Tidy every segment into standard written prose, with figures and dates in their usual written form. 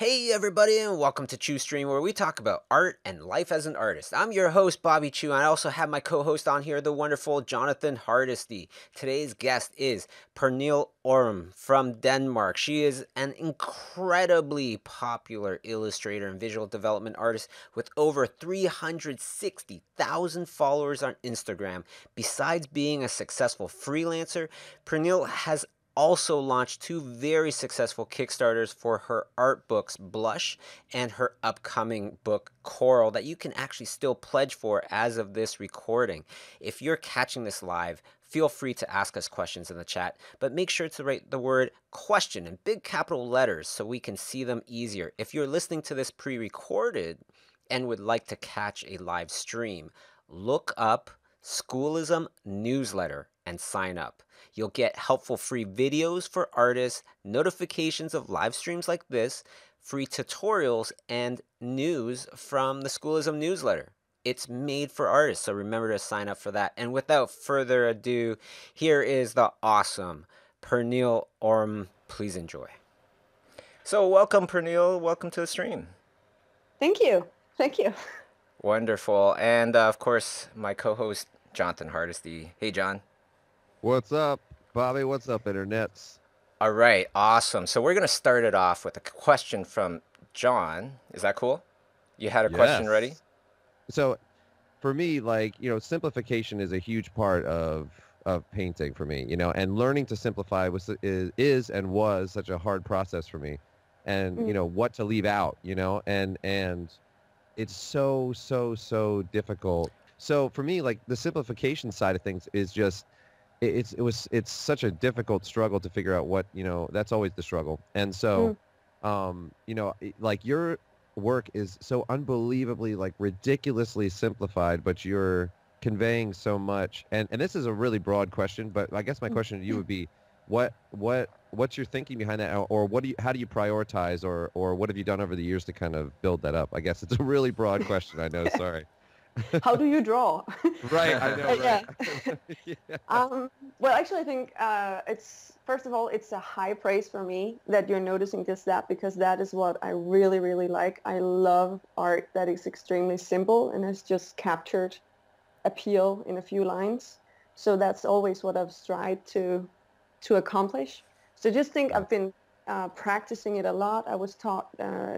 Hey everybody, and welcome to Chiu Stream, where we talk about art and life as an artist. I'm your host, Bobby Chiu, and I also have my co-host on here, the wonderful Jonathan Hardesty. Today's guest is Pernille Ørum from Denmark. She is an incredibly popular illustrator and visual development artist with over 360,000 followers on Instagram. Besides being a successful freelancer, Pernille has also launched two very successful Kickstarters for her art books, Blush, and her upcoming book, Coral, that you can actually still pledge for as of this recording. If you're catching this live, feel free to ask us questions in the chat, but make sure to write the word question in big capital letters so we can see them easier. If you're listening to this pre-recorded and would like to catch a live stream, look up Schoolism Newsletter and sign up. You'll get helpful free videos for artists, notifications of live streams like this, free tutorials, and news from the Schoolism newsletter. It's made for artists, so remember to sign up for that. And without further ado, here is the awesome Pernille Ørum. Please enjoy. So welcome, Pernille. Welcome to the stream. Thank you. Thank you. Wonderful. And of course, my co-host, Jonathan Hardesty. Hey, John. What's up, Bobby? What's up, internets? All right, awesome. So we're going to start it off with a question from John. Is that cool? You had a question ready? So for me, simplification is a huge part of painting for me, and learning to simplify is and was such a hard process for me. And, what to leave out, and it's so difficult. So for me, like the simplification side of things is just, it's such a difficult struggle to figure out what, that's always the struggle. And so, like your work is so unbelievably, like ridiculously simplified, but you're conveying so much. And this is a really broad question, but I guess my question to you would be, what's your thinking behind that? Or how do you prioritize, or what have you done over the years to kind of build that up? I guess it's a really broad question. I know. Sorry. How do you draw? Right, I know. Right. Yeah. Well, actually, I think first of all, it's a high praise for me that you're noticing just that, because that is what I really, really like. I love art that is extremely simple and has just captured appeal in a few lines. So that's always what I've strived to accomplish. So just think, I've been practicing it a lot. I was taught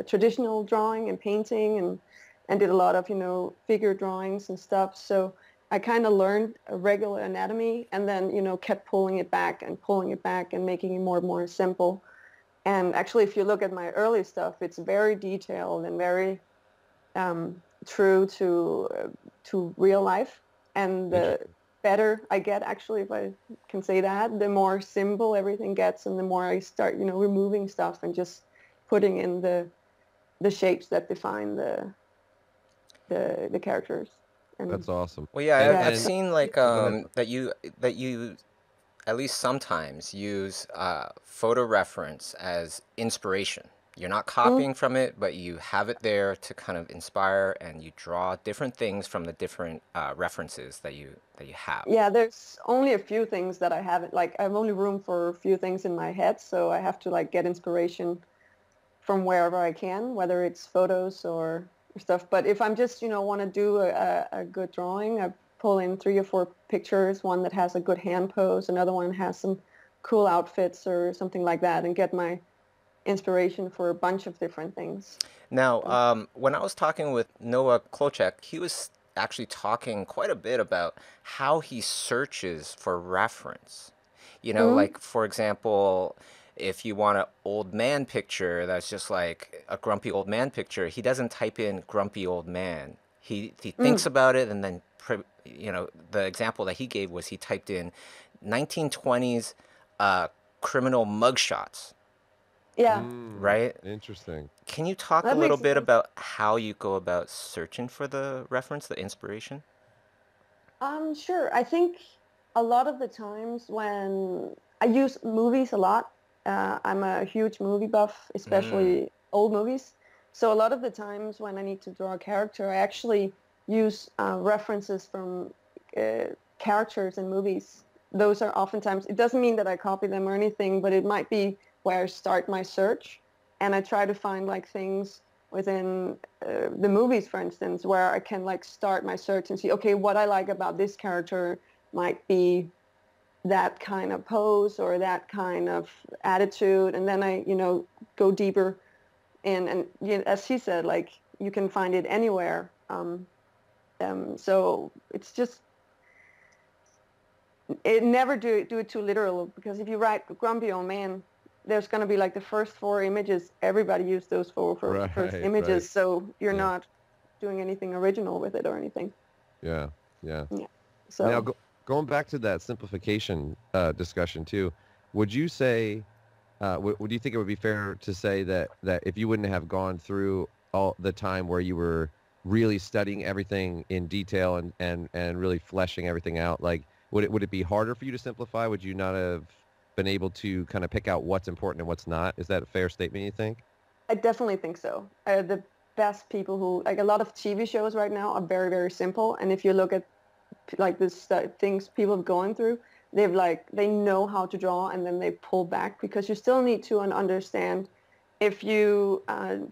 traditional drawing and painting and did a lot of, figure drawings and stuff. So I kind of learned a regular anatomy and then, kept pulling it back and making it more and more simple. And actually, if you look at my early stuff, it's very detailed and very true to real life. And the better I get, actually, if I can say that, the more simple everything gets, and the more I start, removing stuff and just putting in the shapes that define the characters. And that's awesome. Well, yeah, I've seen like that you at least sometimes use photo reference as inspiration. You're not copying from it, but you have it there to kind of inspire, and you draw different things from the different references that you have. Yeah, there's only a few things that I haven't, like I have only room for a few things in my head, so I have to like get inspiration from wherever I can, whether it's photos or stuff. But if I'm just, want to do a good drawing, I pull in 3 or 4 pictures, one that has a good hand pose, another one has some cool outfits or something like that, and get my inspiration for a bunch of different things. Now, when I was talking with Noah Klochek, he was actually talking quite a bit about how he searches for reference. Like, for example, if you want an old man picture that's just like a grumpy old man picture, he doesn't type in grumpy old man. He thinks about it, and then, the example that he gave was he typed in 1920s criminal mugshots. Yeah. Right? Interesting. Can you talk a little bit about how you go about searching for the reference, the inspiration? Sure. I think a lot of the times when I use movies a lot, I'm a huge movie buff, especially old movies. So a lot of the times when I need to draw a character, I actually use references from characters in movies. Those are oftentimes, it doesn't mean that I copy them or anything, but it might be where I start my search. And I try to find like things within the movies, for instance, where I can like start my search and see, okay, what I like about this character might be that kind of pose or that kind of attitude, and then I, go deeper in. And as he said, like you can find it anywhere. So it's just never do it too literal, because if you write Grumpy Old Man, there's going to be like the first 4 images. Everybody used those first images, right. so you're not doing anything original with it or anything. Yeah. So now going back to that simplification discussion too, would you say, would you think it would be fair to say that if you wouldn't have gone through all the time where you were really studying everything in detail and really fleshing everything out, like would it be harder for you to simplify? Would you not have been able to kind of pick out what's important and what's not? Is that a fair statement, you think? I definitely think so. The best people who, like a lot of TV shows right now, are very, very simple. And if you look at like this things people have gone through, they know how to draw, and then they pull back, because you still need to understand if you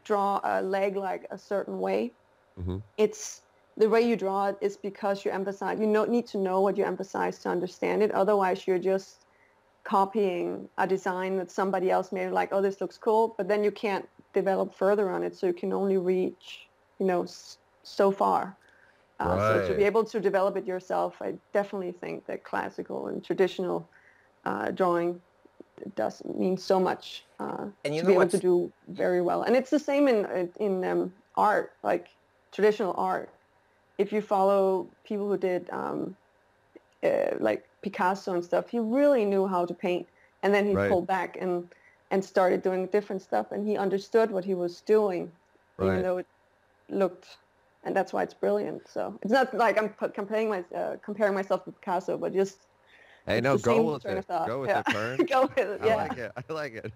draw a leg like a certain way, it's the way you draw it is because you emphasize. You need to know what you emphasize to understand it. Otherwise, you're just copying a design that somebody else made, like, oh, this looks cool, but then you can't develop further on it, so you can only reach, so far. So to be able to develop it yourself, I definitely think that classical and traditional drawing does mean so much And to be able to do very well. And it's the same in art, like traditional art. If you follow people who did like Picasso and stuff, he really knew how to paint, and then he pulled back and started doing different stuff, and he understood what he was doing, even though it looked, and that's why it's brilliant. So it's not like I'm comparing myself to Picasso, but just hey, no, go with it. Go with it, Pern. Go with it. Yeah. I like it.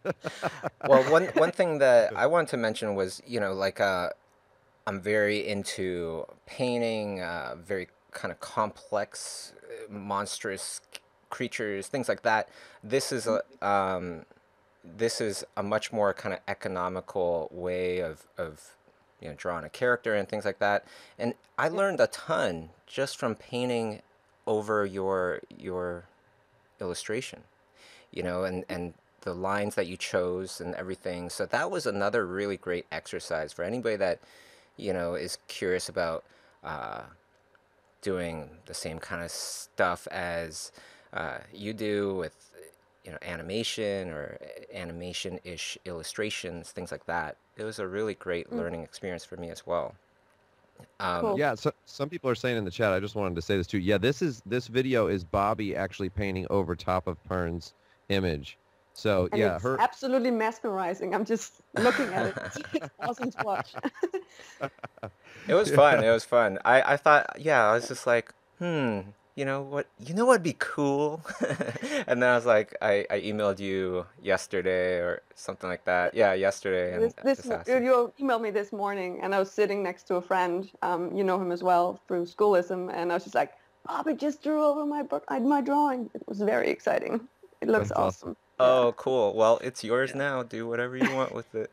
Well, one thing that I wanted to mention was, like I'm very into painting, very kind of complex, monstrous creatures, things like that. This is a much more kind of economical way of drawing a character and things like that. And I learned a ton just from painting over your illustration, and the lines that you chose and everything. So that was another really great exercise for anybody that is curious about doing the same kind of stuff as you do with animation or animation-ish illustrations, things like that. It was a really great learning experience for me as well. Cool. Yeah, so some people are saying in the chat, I just wanted to say this too. Yeah, this video is Bobby actually painting over top of Pern's image. So and yeah, it's absolutely mesmerizing. I'm just looking at it. It's awesome to watch. It was fun. It was fun. I thought, I was just like, what'd be cool? And then I was like, I emailed you yesterday or something like that. Yeah, yesterday. And you emailed me this morning, and I was sitting next to a friend. You know him as well through schoolism, and I was just like, Bobby just drew over my drawing. It was very exciting. It looks awesome. Oh, cool. Well, it's yours now. Do whatever you want with it.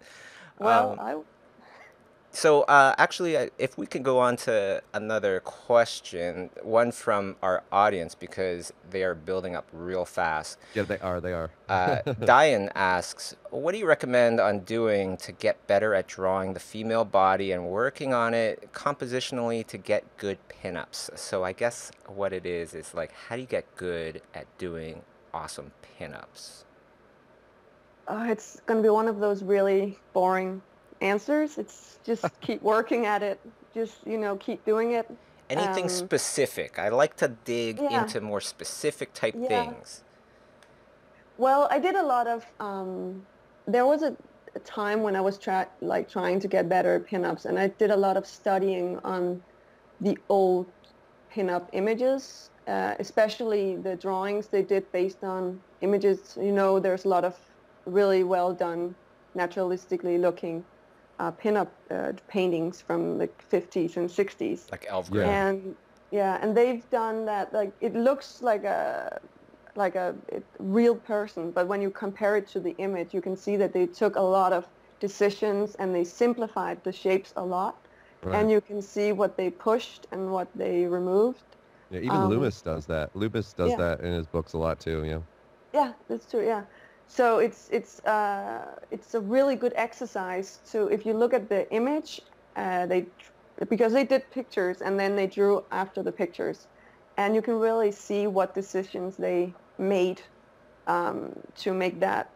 Well, So actually, if we could go on to another question, one from our audience, because they are building up real fast. Yeah, they are. Diane asks, what do you recommend on doing to get better at drawing the female body and working on it compositionally to get good pinups? So I guess what it is like, how do you get good at doing awesome pinups? It's going to be one of those really boring answers. It's just keep working at it. Just, keep doing it. Anything specific? I like to dig into more specific type things. Well, I did a lot of, there was a time when I was trying to get better at pinups, and I did a lot of studying on the old pinup images, especially the drawings they did based on images. There's a lot of really well done, naturalistically looking pinup paintings from the 50s and 60s. Like Elfgren. And they've done that. Like, it looks like a real person, but when you compare it to the image, you can see that they took a lot of decisions, and they simplified the shapes a lot. Right. And you can see what they pushed and what they removed. Yeah, even Loomis does that. Loomis does Yeah. that in his books a lot too. Yeah. Yeah, that's true. Yeah, so it's a really good exercise to, if you look at the image, because they did pictures and then they drew after the pictures, and you can really see what decisions they made to make that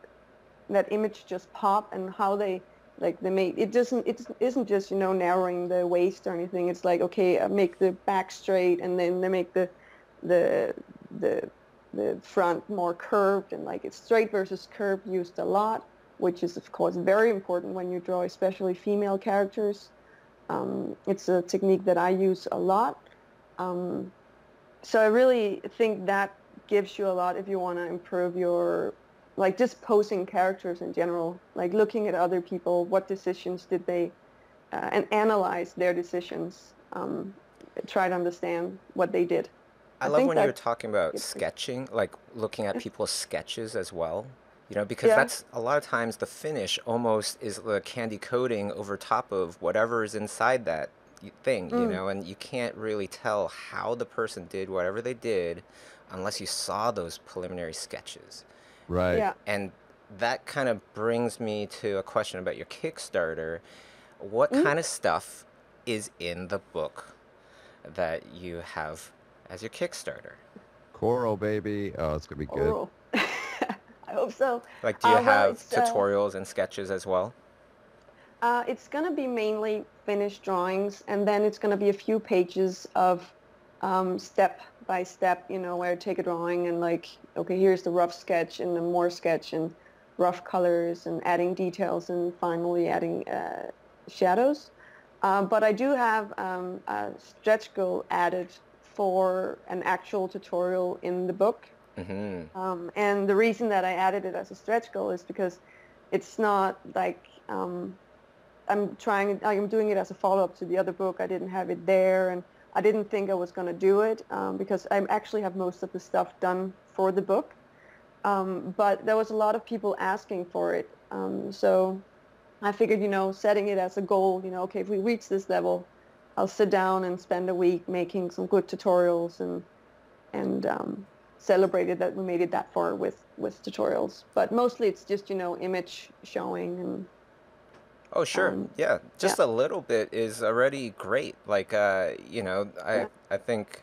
image just pop, and how they made it. It isn't just narrowing the waist or anything. It's like, okay, make the back straight, and then they make the the front more curved, and like it's straight versus curved used a lot, which is of course very important when you draw especially female characters. It's a technique that I use a lot. So I really think that gives you a lot if you want to improve your, like, just posing characters in general, like looking at other people, what decisions did they, and analyze their decisions, try to understand what they did. I love when you're talking about sketching, like looking at people's sketches as well, because that's a lot of times the finish almost is the candy coating over top of whatever is inside that thing, and you can't really tell how the person did whatever they did unless you saw those preliminary sketches. Right. Yeah. And that kind of brings me to a question about your Kickstarter. What kind of stuff is in the book that you have as your Kickstarter? Coral, baby. Oh, it's going to be good. Coral. I hope so. Like, do you have tutorials and sketches as well? It's going to be mainly finished drawings, and then it's going to be a few pages of step by step, where I take a drawing and like, okay, here's the rough sketch and the more sketch and rough colors and adding details and finally adding shadows. But I do have a stretch goal added for an actual tutorial in the book. Mm-hmm. And the reason that I added it as a stretch goal is because it's not like I'm doing it as a follow-up to the other book. I didn't have it there, and I didn't think I was going to do it because I actually have most of the stuff done for the book. But there was a lot of people asking for it. So I figured, setting it as a goal, okay, if we reach this level, I'll sit down and spend a week making some good tutorials and celebrated that we made it that far with tutorials. But mostly it's just, image showing and... Oh, sure. Yeah. Just a little bit is already great. Like, I think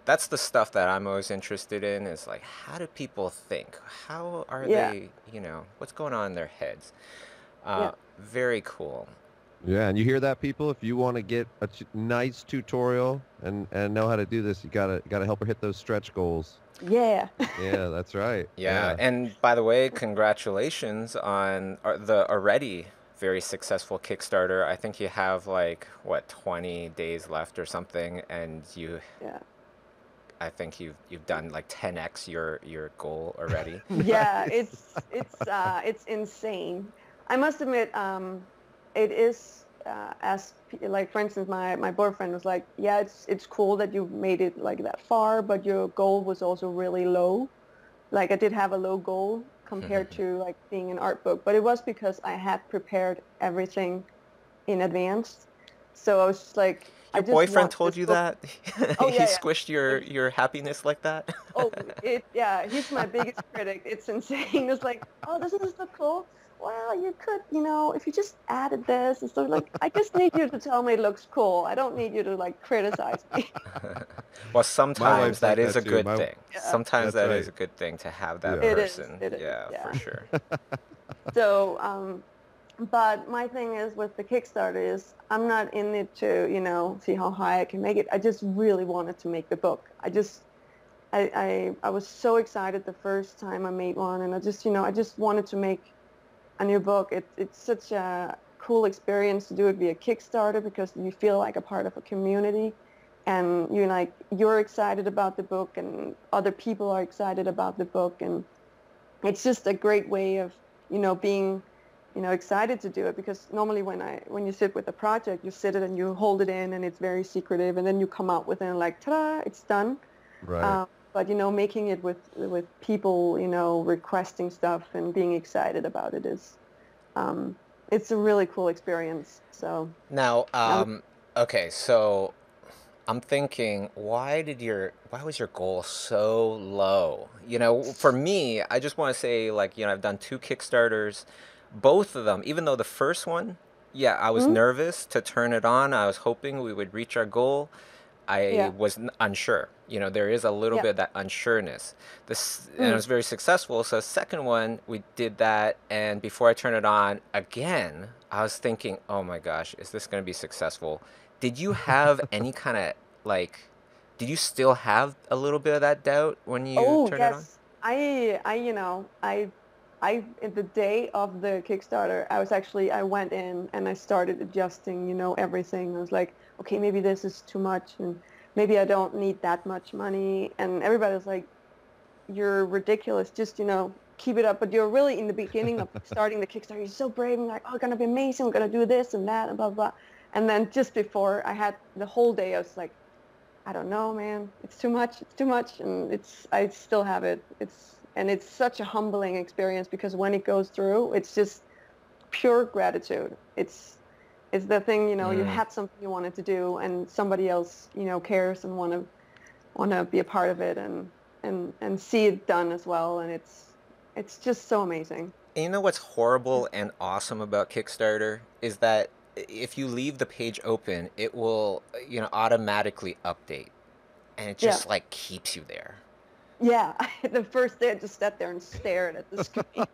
that's the stuff that I'm most interested in is like, how do people think? How are they, what's going on in their heads? Very cool. Yeah, and you hear that, people? If you want to get a nice tutorial and know how to do this, you gotta help her hit those stretch goals. Yeah. Yeah, that's right. Yeah. And by the way, congratulations on the already very successful Kickstarter. I think you have 20 days left or something, and I think you've done 10x your goal already. Yeah, it's insane. I must admit, it is as for instance, my boyfriend was like, yeah, it's cool that you made it that far, but your goal was also really low. I did have a low goal compared to being an art book, but it was because I had prepared everything in advance. So I was just like, your boyfriend told you that? Oh, he squished your happiness like that? Oh, he's my biggest critic. It's insane. It's like, oh, doesn't this look cool? Well, you could, if you just added this and stuff, I just need you to tell me it looks cool. I don't need you to criticize me. Well, sometimes that is a good thing. Yeah. Sometimes that is a good thing to have that person. It is. Yeah, for sure. So, but my thing is with the Kickstarter is I'm not in it to, see how high I can make it. I just really wanted to make the book. I was so excited the first time I made one, and I just wanted to make a new book. It's such a cool experience to do it via Kickstarter because you feel like a part of a community, and you're excited about the book, and other people are excited about the book, and it's just a great way of being excited to do it, because normally when you sit with a project, you sit it and you hold it in and it's very secretive, and then you come out with it and ta-da, it's done. Right. But making it with people requesting stuff and being excited about it is it's a really cool experience. So Now, um, okay, so I'm thinking, why was your goal so low? For me, I just want to say, like, I've done two Kickstarters, both of them, even though the first one, yeah, I was mm, nervous to turn it on. I was hoping we would reach our goal. I yeah, was unsure. There is a little yeah, bit of that unsureness. And it mm, was very successful. So, the second one, we did that. And before I turned it on again, I was thinking, oh my gosh, is this going to be successful? Did you have any kind of like, did you still have a little bit of that doubt when you oh turned it on? yes, I in the day of the Kickstarter, I went in and I started adjusting, everything. I was like, okay, maybe this is too much, and maybe I don't need that much money. And everybody was like, you're ridiculous. Just, keep it up. But you're really in the beginning of starting the Kickstarter. You're so brave and like, oh, it's going to be amazing. We're going to do this and that and blah, blah. And then just before I had the whole day, I was like, I don't know, man. It's too much. It's too much. And I still have it. And it's such a humbling experience because when it goes through, it's just pure gratitude. It's the thing, you Mm. had something you wanted to do and somebody else, cares and want to be a part of it and see it done as well. And it's just so amazing. And you know what's horrible and awesome about Kickstarter is that if you leave the page open, it will, automatically update, and it Yeah. just like keeps you there. Yeah. The first day I just sat there and stared at the screen.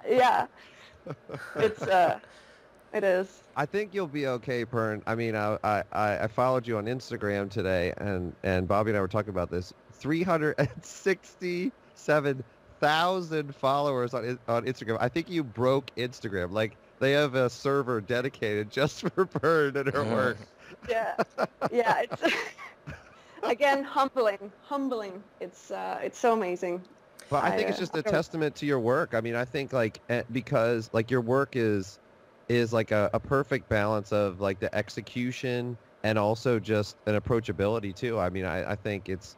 Yeah. It's it is. I think you'll be okay, Pern. I mean, I followed you on Instagram today, and Bobby and I were talking about this. 367,000 followers on Instagram. I think you broke Instagram. Like they have a server dedicated just for Pern and her work. Yeah. Yeah, it's again humbling. It's so amazing. But I think it's just a testament to your work. I mean, I think because like your work is like a perfect balance of like the execution and also just an approachability too. I mean, I think it's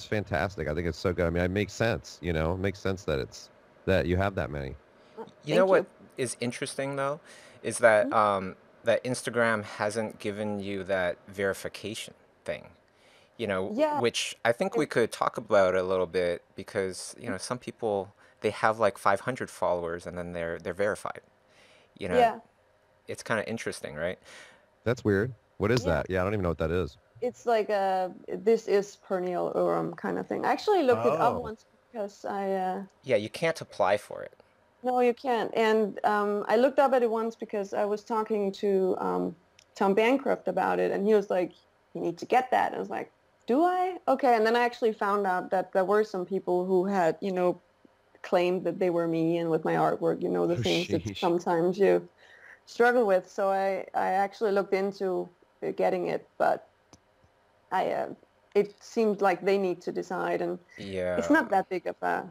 fantastic. I think it's so good. I mean, it makes sense, It makes sense that you have that many. You know Thank what you. is interesting though, is that Mhm. that Instagram hasn't given you that verification thing. Yeah. Which I think we it- could talk about a little bit because, some people, they have like 500 followers and then they're verified. You know, Yeah. it's kind of interesting, right? That's weird. What is Yeah. that? Yeah, I don't even know what that is. It's like this is Pernille Ørum kind of thing. I actually looked it up Oh. once because Yeah, you can't apply for it. no, you can't. And I looked up at it once because I was talking to Tom Bancroft about it, and he was like, "You need to get that." And I was like, "Do I?" Okay. And then I actually found out that there were some people who had, claimed that they were me, and with my artwork, the Oh, things that sheesh. sometimes you struggle with. So I actually looked into getting it, but it seemed like they need to decide, and it's Yeah. not that big of a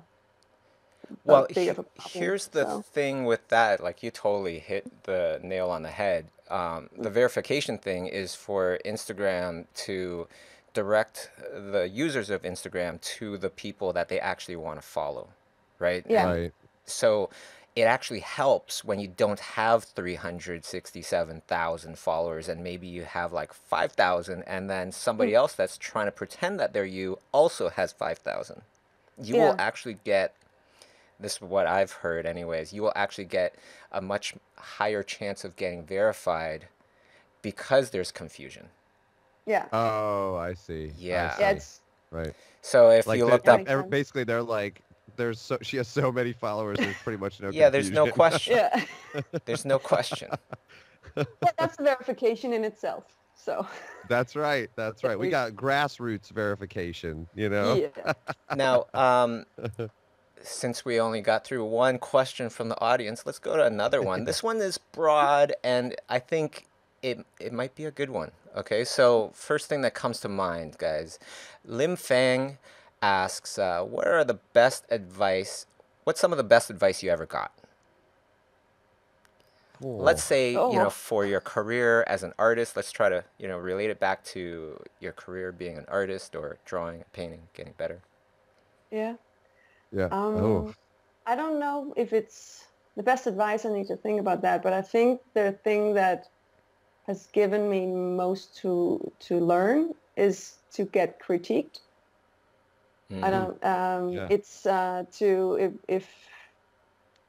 Well, problem. here's the So thing with that. Like, you totally hit the nail on the head. The verification thing is for Instagram to direct the users of Instagram to the people that they actually want to follow, right? yeah, And Right. so it actually helps when you don't have 367,000 followers and maybe you have like 5,000, and then somebody else that's trying to pretend that they're you also has 5,000. You will yeah, actually get, this is what I've heard anyways, you will actually get a much higher chance of getting verified because there's confusion. yeah, Oh, I see. I Yeah. yeah. see. It's Right. So if Like you they looked that up, makes sense. basically they're like she has so many followers. There's pretty much no yeah, there's no confusion. question. Yeah, There's no question. yeah. That's a verification in itself. So That's right. That's there right. We you go. got grassroots verification. Yeah. Now, since we only got through one question from the audience, let's go to another one. This one is broad, and I think it might be a good one. Okay, so first thing that comes to mind, guys, Lim Fang asks, "What are the best advice? What's some of the best advice you ever got?" Let's Cool. say, Oh, for your career as an artist. Let's try to, relate it back to your career being an artist or drawing, painting, getting better. yeah. Yeah. Oh. Um, I don't know if it's the best advice, I need to think about that. But I think the thing that has given me most to learn is to get critiqued. I Mm-hmm. don't. Yeah. It's to if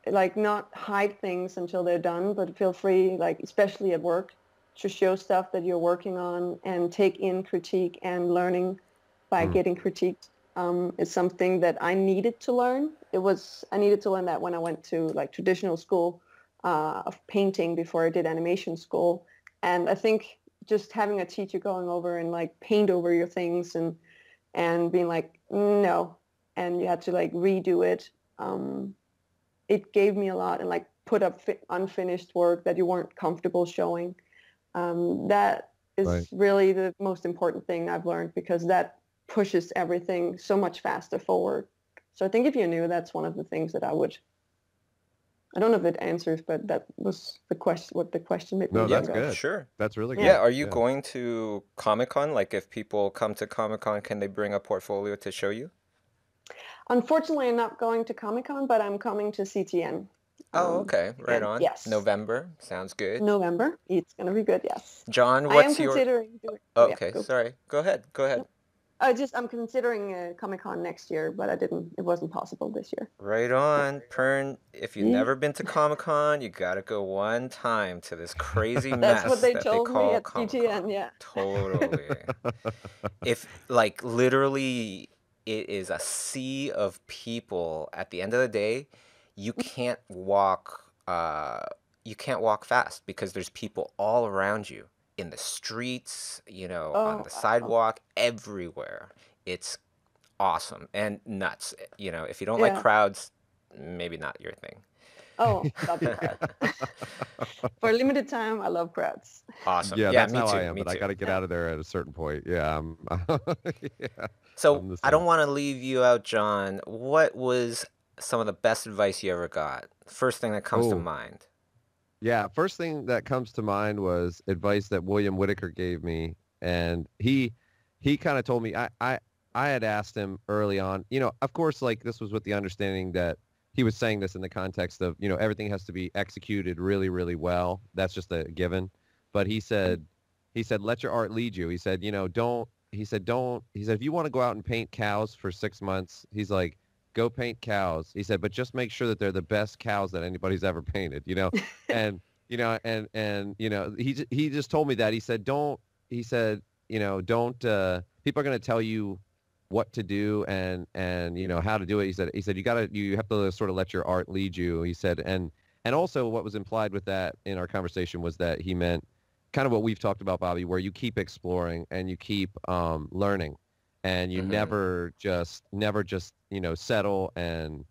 like not hide things until they're done, but feel free, like especially at work, to show stuff that you're working on and take in critique and learning by Mm. getting critiqued. Is something that I needed to learn. I needed to learn that when I went to like traditional school of painting before I did animation school. And I think just having a teacher going over and like paint over your things and being like, no, and you had to like redo it. It gave me a lot, and like put up unfinished work that you weren't comfortable showing. That Right. is really the most important thing I've learned, because that pushes everything so much faster forward. So I think if you knew, that's one of the things that I don't know if it answers, but that was the question, what the question made me No, Yeah, that's think of. good. sure. That's really Yeah. Yeah, good. are you Yeah. going to Comic-Con? Like if people come to Comic-Con, can they bring a portfolio to show you? Unfortunately, I'm not going to Comic-Con, but I'm coming to CTN Oh, okay. Right again. on. Yes. November. Sounds good. November. It's going to be good. Yes. John, I am what's your... considering doing, Oh, oh yeah, okay, go. sorry. Go ahead. Go ahead. Nope. I'm considering Comic-Con next year, but it wasn't possible this year. Right on. Pern, if you've Yeah. never been to Comic-Con, you gotta go one time to this crazy That's what mess they that they told me call at Comic-Con. CTN. Yeah. Totally. If, like, literally, it is a sea of people. At the end of the day, you can't walk, you can't walk fast because there's people all around you in the streets, on Oh, the wow. sidewalk, everywhere. It's awesome and nuts. If you don't like Yeah. crowds, maybe not your thing. Oh, love the crowds. For a limited time, I love crowds. Awesome. Yeah, Yeah, that's me how I too. am, Me but I too. got to get Yeah. out of there at a certain point. Yeah, yeah, So I'm the I don't same. want to leave you out, John. What was some of the best advice you ever got? First thing that comes to Oh, mind. yeah. First thing that comes to mind was advice that William Whitaker gave me, and he kind of told me I had asked him early on, of course, like this was with the understanding that he was saying this in the context of, everything has to be executed really, really well. That's just a given. But he said, let your art lead you. He said, he said, if you want to go out and paint cows for 6 months, he's like, go paint cows. He said, but just make sure that they're the best cows that anybody's ever painted. And, he just told me that. He said, don't, people are going to tell you what to do and how to do it. He said you have to sort of let your art lead you. He said, and also what was implied with that in our conversation was that he meant kind of what we've talked about, Bobby, where you keep exploring and you keep learning, and you Mm-hmm. never just settle, and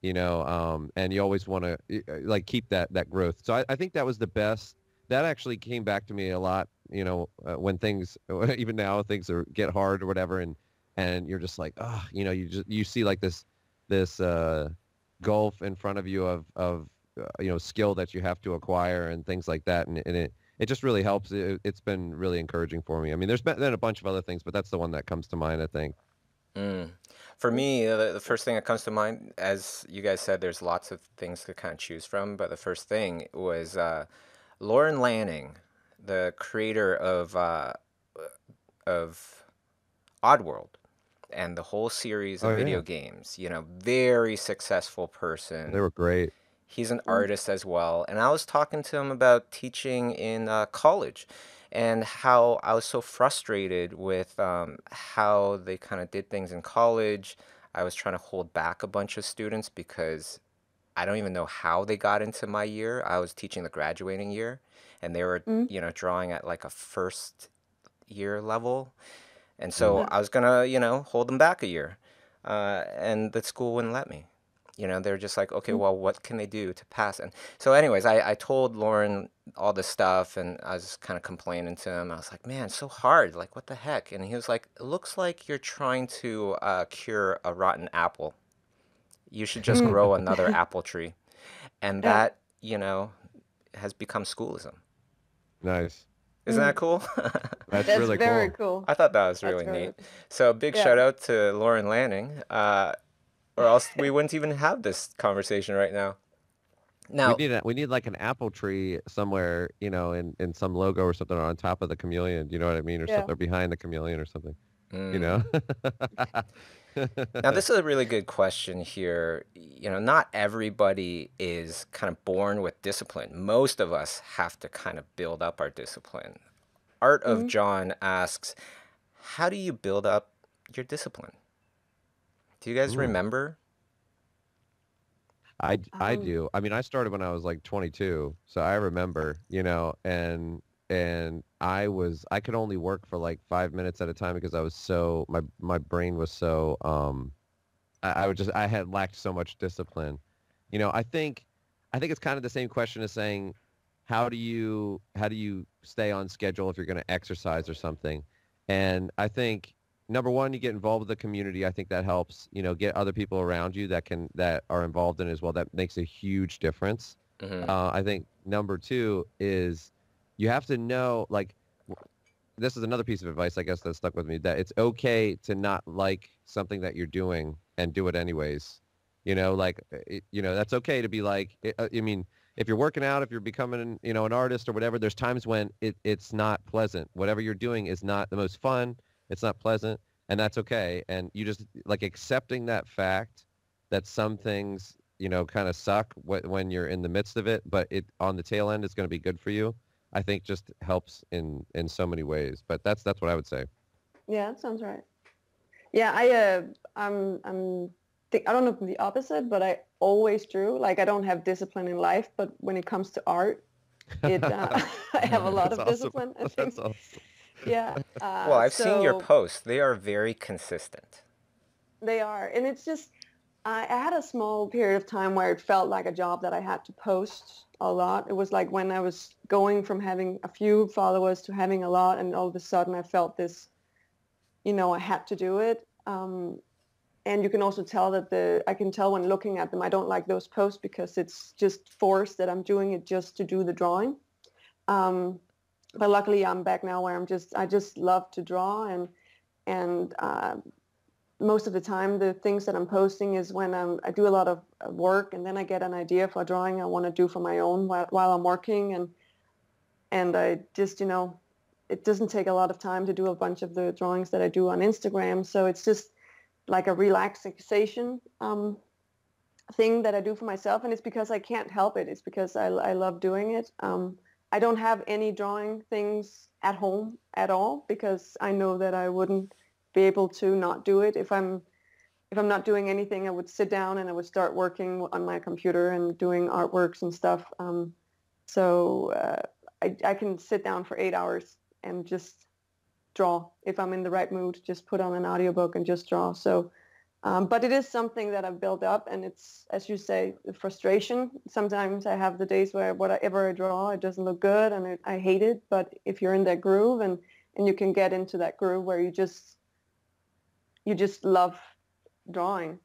you always want to like keep that growth. So I think that was the best. That actually came back to me a lot, when things, even now, things get hard or whatever, and you're just like, oh, you see like this gulf in front of you of skill that you have to acquire and things like that, and it just really helps. It's been really encouraging for me. I mean, there's been a bunch of other things, but that's the one that comes to mind, I think. Mm. For me, the first thing that comes to mind, as you guys said, there's lots of things to kind of choose from, but the first thing was Lauren Lanning, the creator of Oddworld and the whole series Oh of video yeah, games. Very successful they person. were great. He's an artist as well. And I was talking to him about teaching in college and how I was so frustrated with how they kind of did things in college. I was trying to hold back a bunch of students because I don't even know how they got into my year. I was teaching the graduating year, and they were, Mm. drawing at like a first year level. And so Mm. Yeah. I was gonna, hold them back a year. And the school wouldn't let me. They're just like, okay, Mm. well, what can they do to pass? And so, anyways, I told Lauren all this stuff, and I was kind of complaining to him. I was like, man, it's so hard. Like, what the heck? And he was like, it looks like you're trying to cure a rotten apple. You should just Mm. grow another apple tree. And Yeah. that, has become schoolism. Nice. Isn't that Mm. cool? That's That's really very cool. cool. I thought that was That's really very neat. cool. So, big Yeah. shout out to Lauren Lanning, or else we wouldn't even have this conversation right now. Now, We need like an apple tree somewhere, in some logo or something on top of the chameleon. You know what I mean, or Yeah. something, or behind the chameleon or something. You mm, know. now this is a really good question here. Not everybody is kind of born with discipline. Most of us have to kind of build up our discipline. Art of Mhm. John asks, how do you build up your discipline? Do you guys Mm. remember? I Um, do. I mean, I started when I was like 22, so I remember, and I could only work for like 5 minutes at a time because I was so my brain was so I had lacked so much discipline. I think it's kind of the same question as saying, how do you stay on schedule if you're going to exercise or something? And I think number one, you get involved with the community. I think that helps. Get other people around you that are involved in it as well. That makes a huge difference. Hmm. I think number two is you have to know, like, this is another piece of advice, I guess, that stuck with me, that it's okay to not like something that you're doing and do it anyways. That's okay to be like, I mean, if you're working out, if you're becoming, an artist or whatever, there's times when it's not pleasant. Whatever you're doing is not the most fun. It's not pleasant, and that's okay. And you just like accepting that fact that some things, kind of suck when you're in the midst of it, but it on the tail end is going to be good for you. I think just helps in so many ways. But that's what I would say. yeah, that sounds right. Yeah, I don't know if I'm the opposite, but I always drew. Like I don't have discipline in life, but when it comes to art, it I have a lot That's of awesome. discipline. I That's think. awesome. Yeah. Well, I've seen your So posts. They are very consistent. they are, and it's just I had a small period of time where it felt like a job that I had to post a lot. It was like when I was going from having a few followers to having a lot, and all of a sudden I felt this, I had to do it. And you can also tell that I can tell when looking at them, I don't like those posts because it's just forced that I'm doing it just to do the drawing. Um, but luckily I'm back now where I just love to draw and most of the time the things that I'm posting is when I do a lot of work and then I get an idea for a drawing I want to do for my own while I'm working and I just, it doesn't take a lot of time to do a bunch of the drawings that I do on Instagram. So it's just like a relaxation thing that I do for myself. And it's because I can't help it. It's because I love doing it. I don't have any drawing things at home at all because I know that I wouldn't be able to not do it. If I'm not doing anything, I would sit down and I would start working on my computer and doing artworks and stuff. I can sit down for 8 hours and just draw if I'm in the right mood. Just put on an audiobook and just draw. So, but it is something that I've built up, and it's, as you say, the frustration. Sometimes I have the days where whatever I draw, it doesn't look good, and I hate it. But if you're in that groove and you can get into that groove where you just love drawing.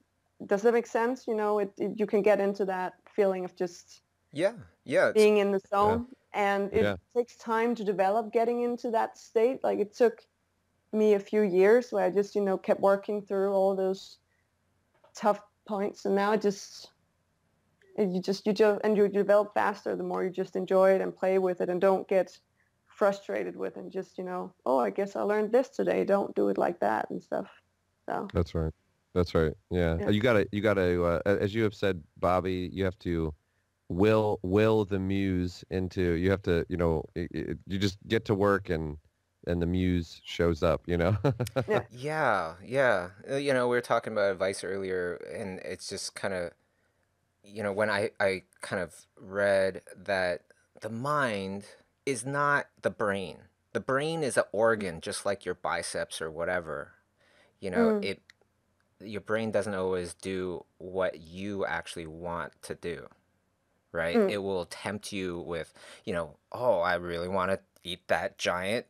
Does that make sense? You can get into that feeling of just Yeah, yeah, being in the Yeah. zone, and it Yeah. takes time to develop getting into that state. Like it took me a few years where I just, kept working through all those tough points, and now you develop faster the more you just enjoy it and play with it and don't get frustrated with it and just, oh, I guess I learned this today. Don't do it like that and stuff. So, That's right. That's right. Yeah. yeah. You gotta, as you have said, Bobby, you have to will the muse into, you have to, you just get to work and the muse shows up, Yeah. yeah, yeah. We were talking about advice earlier, and it's just kind of, when I kind of read that the mind is not the brain. The brain is an organ, just like your biceps or whatever. You know, Mm, it your brain doesn't always do what you actually want to do, right? mm, It will tempt you with, oh, I really want to eat that giant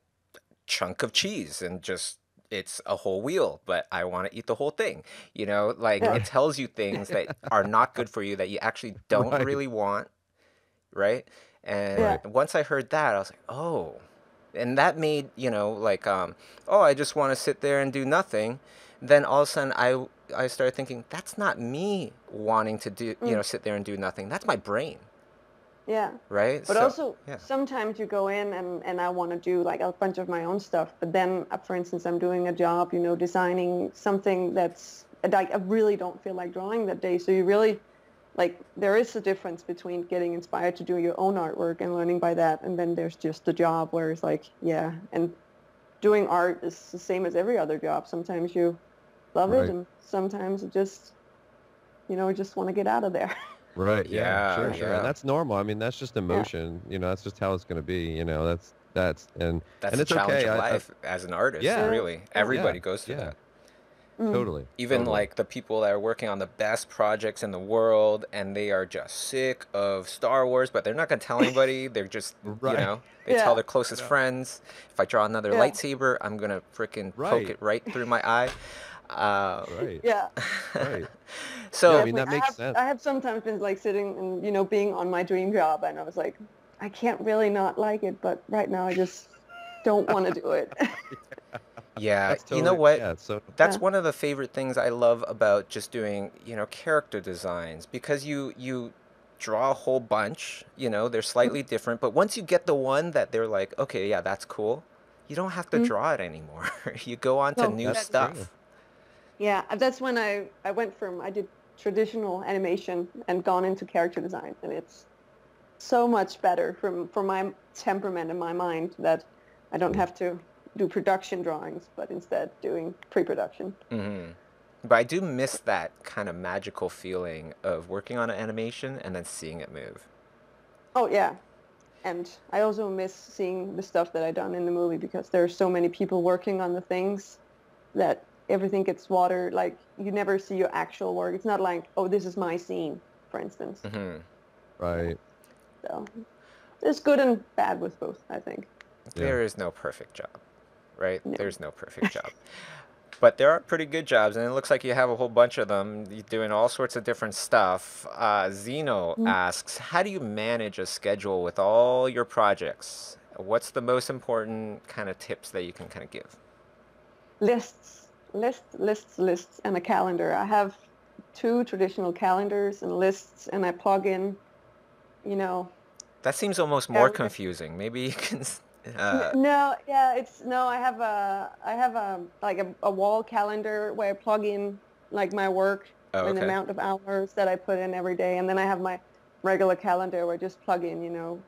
chunk of cheese and just it's a whole wheel, but I want to eat the whole thing. Like yeah. it Right. tells you things that are not good for you that you actually don't Right. really want, right? And Yeah. Right. once I heard that, I was like, oh. And that made, like oh, I just want to sit there and do nothing. Then all of a sudden I started thinking that's not me wanting to do, Mm, sit there and do nothing. That's my brain. Yeah. right? But So, also yeah. sometimes you go in and I want to do like a bunch of my own stuff. But then, for instance, I'm doing a job, designing something that's like I really don't feel like drawing that day. So you really like there is a difference between getting inspired to do your own artwork and learning by that. And then there's just the job where it's like, yeah. And doing art is the same as every other job. Sometimes you love it Right. and sometimes it just, just want to get out of there. Right. Yeah. Yeah, Sure. Sure. And yeah. that's normal. I mean, that's just Yeah. emotion. That's just how it's going to be. That's That's and the it's challenge okay. of I life as an artist, yeah. really. Yeah. Yeah. Everybody goes through Yeah. that. Mm. Totally. Even Totally. like the people that are working on the best projects in the world and they are just sick of Star Wars, but they're not going to tell anybody. They're just, Right. they tell Yeah. their closest friends, if I draw another Yeah. lightsaber, I'm going to freaking poke Right. it right through my eye. Right. Yeah. Right. Yeah. So, I mean, Definitely. that makes sense. I have sometimes been like sitting and, being on my dream job and I was like, I can't really not like it, but right now I just don't want to do it. yeah, That's you know totally, what? yeah. So, That's Yeah. one of the favorite things I love about just doing, character designs because you draw a whole bunch, they're slightly different, but once you get the one that they're like, okay, yeah, that's cool, you don't have to Mm. draw it anymore. You go on to No, new that's exactly. true. stuff. Yeah, that's when I went I did traditional animation and gone into character design, and it's so much better for my temperament and my mind that I don't have to do production drawings, but instead doing pre-production. hmm But I do miss that kind of magical feeling of working on an animation and then seeing it move. Oh yeah, and I also miss seeing the stuff that I done in the movie because there are so many people working on the things that everything gets watered. Like you never see your actual work. It's not like, oh, this is my scene, for instance. hmm Yeah. Right. So there's good and bad with both, I think. Yeah. There is no perfect job, right? No. There's no perfect job. But there are pretty good jobs, and it looks like you have a whole bunch of them. You're doing all sorts of different stuff. Zeno Mm. asks, how do you manage a schedule with all your projects? What's the most important kind of tips that you can kind of give? Lists, and a calendar. I have 2 traditional calendars and lists, and I plug in, That seems almost more every confusing. Maybe you can. No, yeah, I have a like a wall calendar where I plug in like my work Oh, and the okay. amount of hours that I put in every day, and then I have my regular calendar where I just plug in,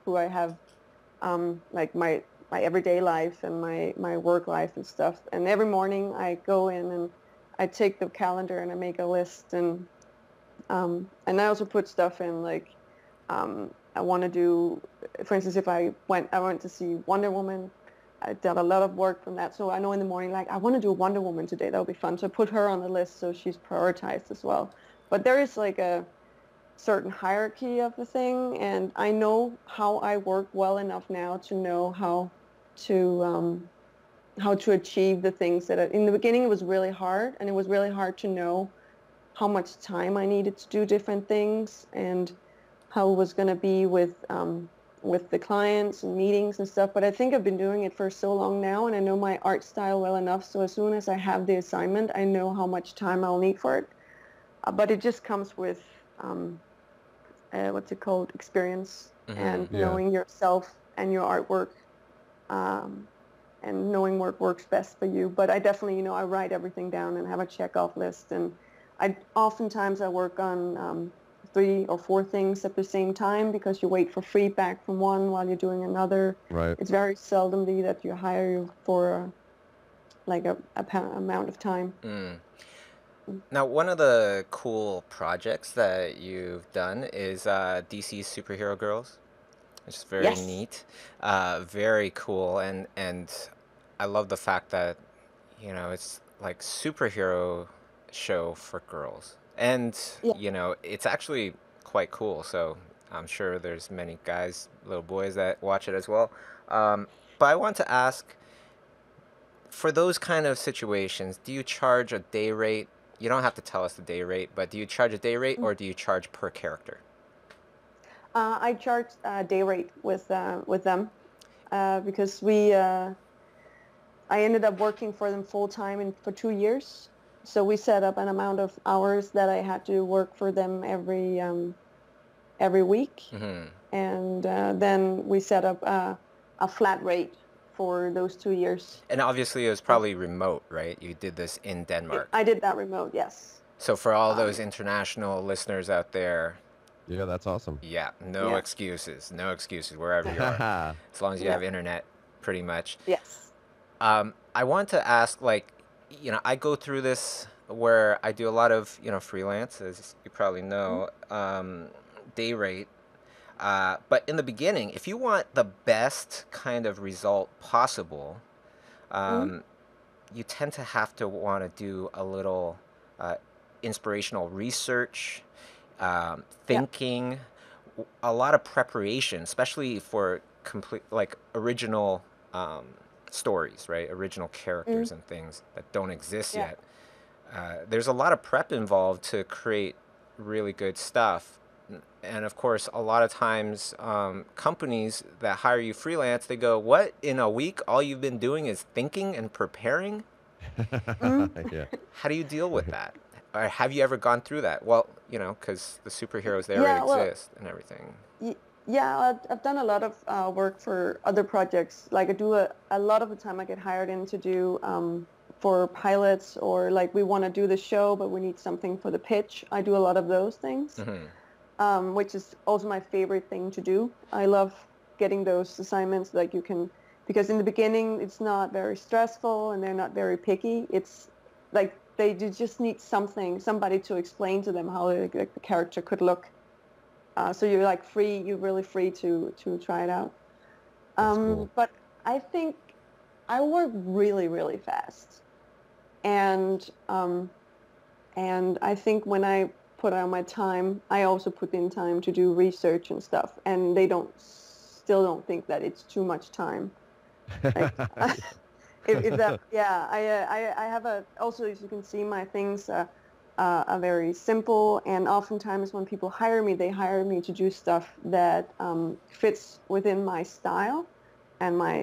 who I have, like my everyday life and my work life and stuff. And every morning I go in and I take the calendar and I make a list, and I also put stuff in like, I want to do, for instance, if I went to see Wonder Woman. I did a lot of work from that. So I know in the morning, like, I want to do Wonder Woman today. That would be fun. So I put her on the list so she's prioritized as well. But there is like a certain hierarchy of the thing. And I know how I work well enough now to know how to achieve the things in the beginning, it was really hard. And it was really hard to know how much time I needed to do different things and how it was going to be with the clients and meetings and stuff. But I think I've been doing it for so long now, and I know my art style well enough. So as soon as I have the assignment, I know how much time I'll need for it. But it just comes with, what's it called, experience and Yeah. knowing yourself and your artwork, and knowing what works best for you. But I definitely, I write everything down and have a check-off list. And oftentimes I work on 3 or 4 things at the same time because you wait for feedback from one while you're doing another. Right. It's very seldomly that you hire you for like a amount of time. Mm. Now, one of the cool projects that you've done is DC's Superhero Girls. It's very Yes. neat, very cool, and I love the fact that it's like superhero show for girls, and Yeah. it's actually quite cool. So I'm sure there's many guys, little boys that watch it as well. But I want to ask, for those kind of situations, do you charge a day rate? You don't have to tell us the day rate, but do you charge a day rate or do you charge per character? I charge a day rate with them because I ended up working for them full time for 2 years. So we set up an amount of hours that I had to work for them every week. Hmm. And then we set up a flat rate for those 2 years. And obviously it was So probably remote, right? You did this in Denmark. I did that remote, yes. So for all Um, those international listeners out there, Yeah, that's awesome. yeah, no yeah, excuses. No excuses wherever you are. As long as you yeah, have internet, pretty much. yes. I want to ask, like, I go through this where I do a lot of, freelance, as you probably Mm, know, day rate. But in the beginning, if you want the best kind of result possible, mm, um, you tend to have to want to do a little uh, inspirational research, yeah. thinking, a lot of preparation, especially for complete, like, original um, stories, right? Original Mm, characters and things that don't exist yeah. yet. There's a lot of prep involved to create really good stuff. And of course, a lot of times, companies that hire you freelance, they go, "What? In a week, all you've been doing is thinking and preparing?" Mm. Yeah. How do you deal with that? Or have you ever gone through that? Well, because the superheroes, they already Yeah, well, exist and everything. yeah, I've done a lot of work for other projects. Like I do a lot of the time I get hired in to do for pilots, or like we want to do the show, but we need something for the pitch. I do a lot of those things, Hmm. which is also my favorite thing to do. I love getting those assignments. Like you can, because in the beginning it's not very stressful and they're not very picky. It's like they just need somebody to explain to them how the character could look. So you're like free, you're really free to try it out. That's cool. But I think I work really, really fast. And I think when I put out my time, I also put in time to do research and stuff. And they still don't think that it's too much time. Like if that, yeah, I have also, as you can see, my things are very simple, and oftentimes when people hire me, they hire me to do stuff that fits within my style and my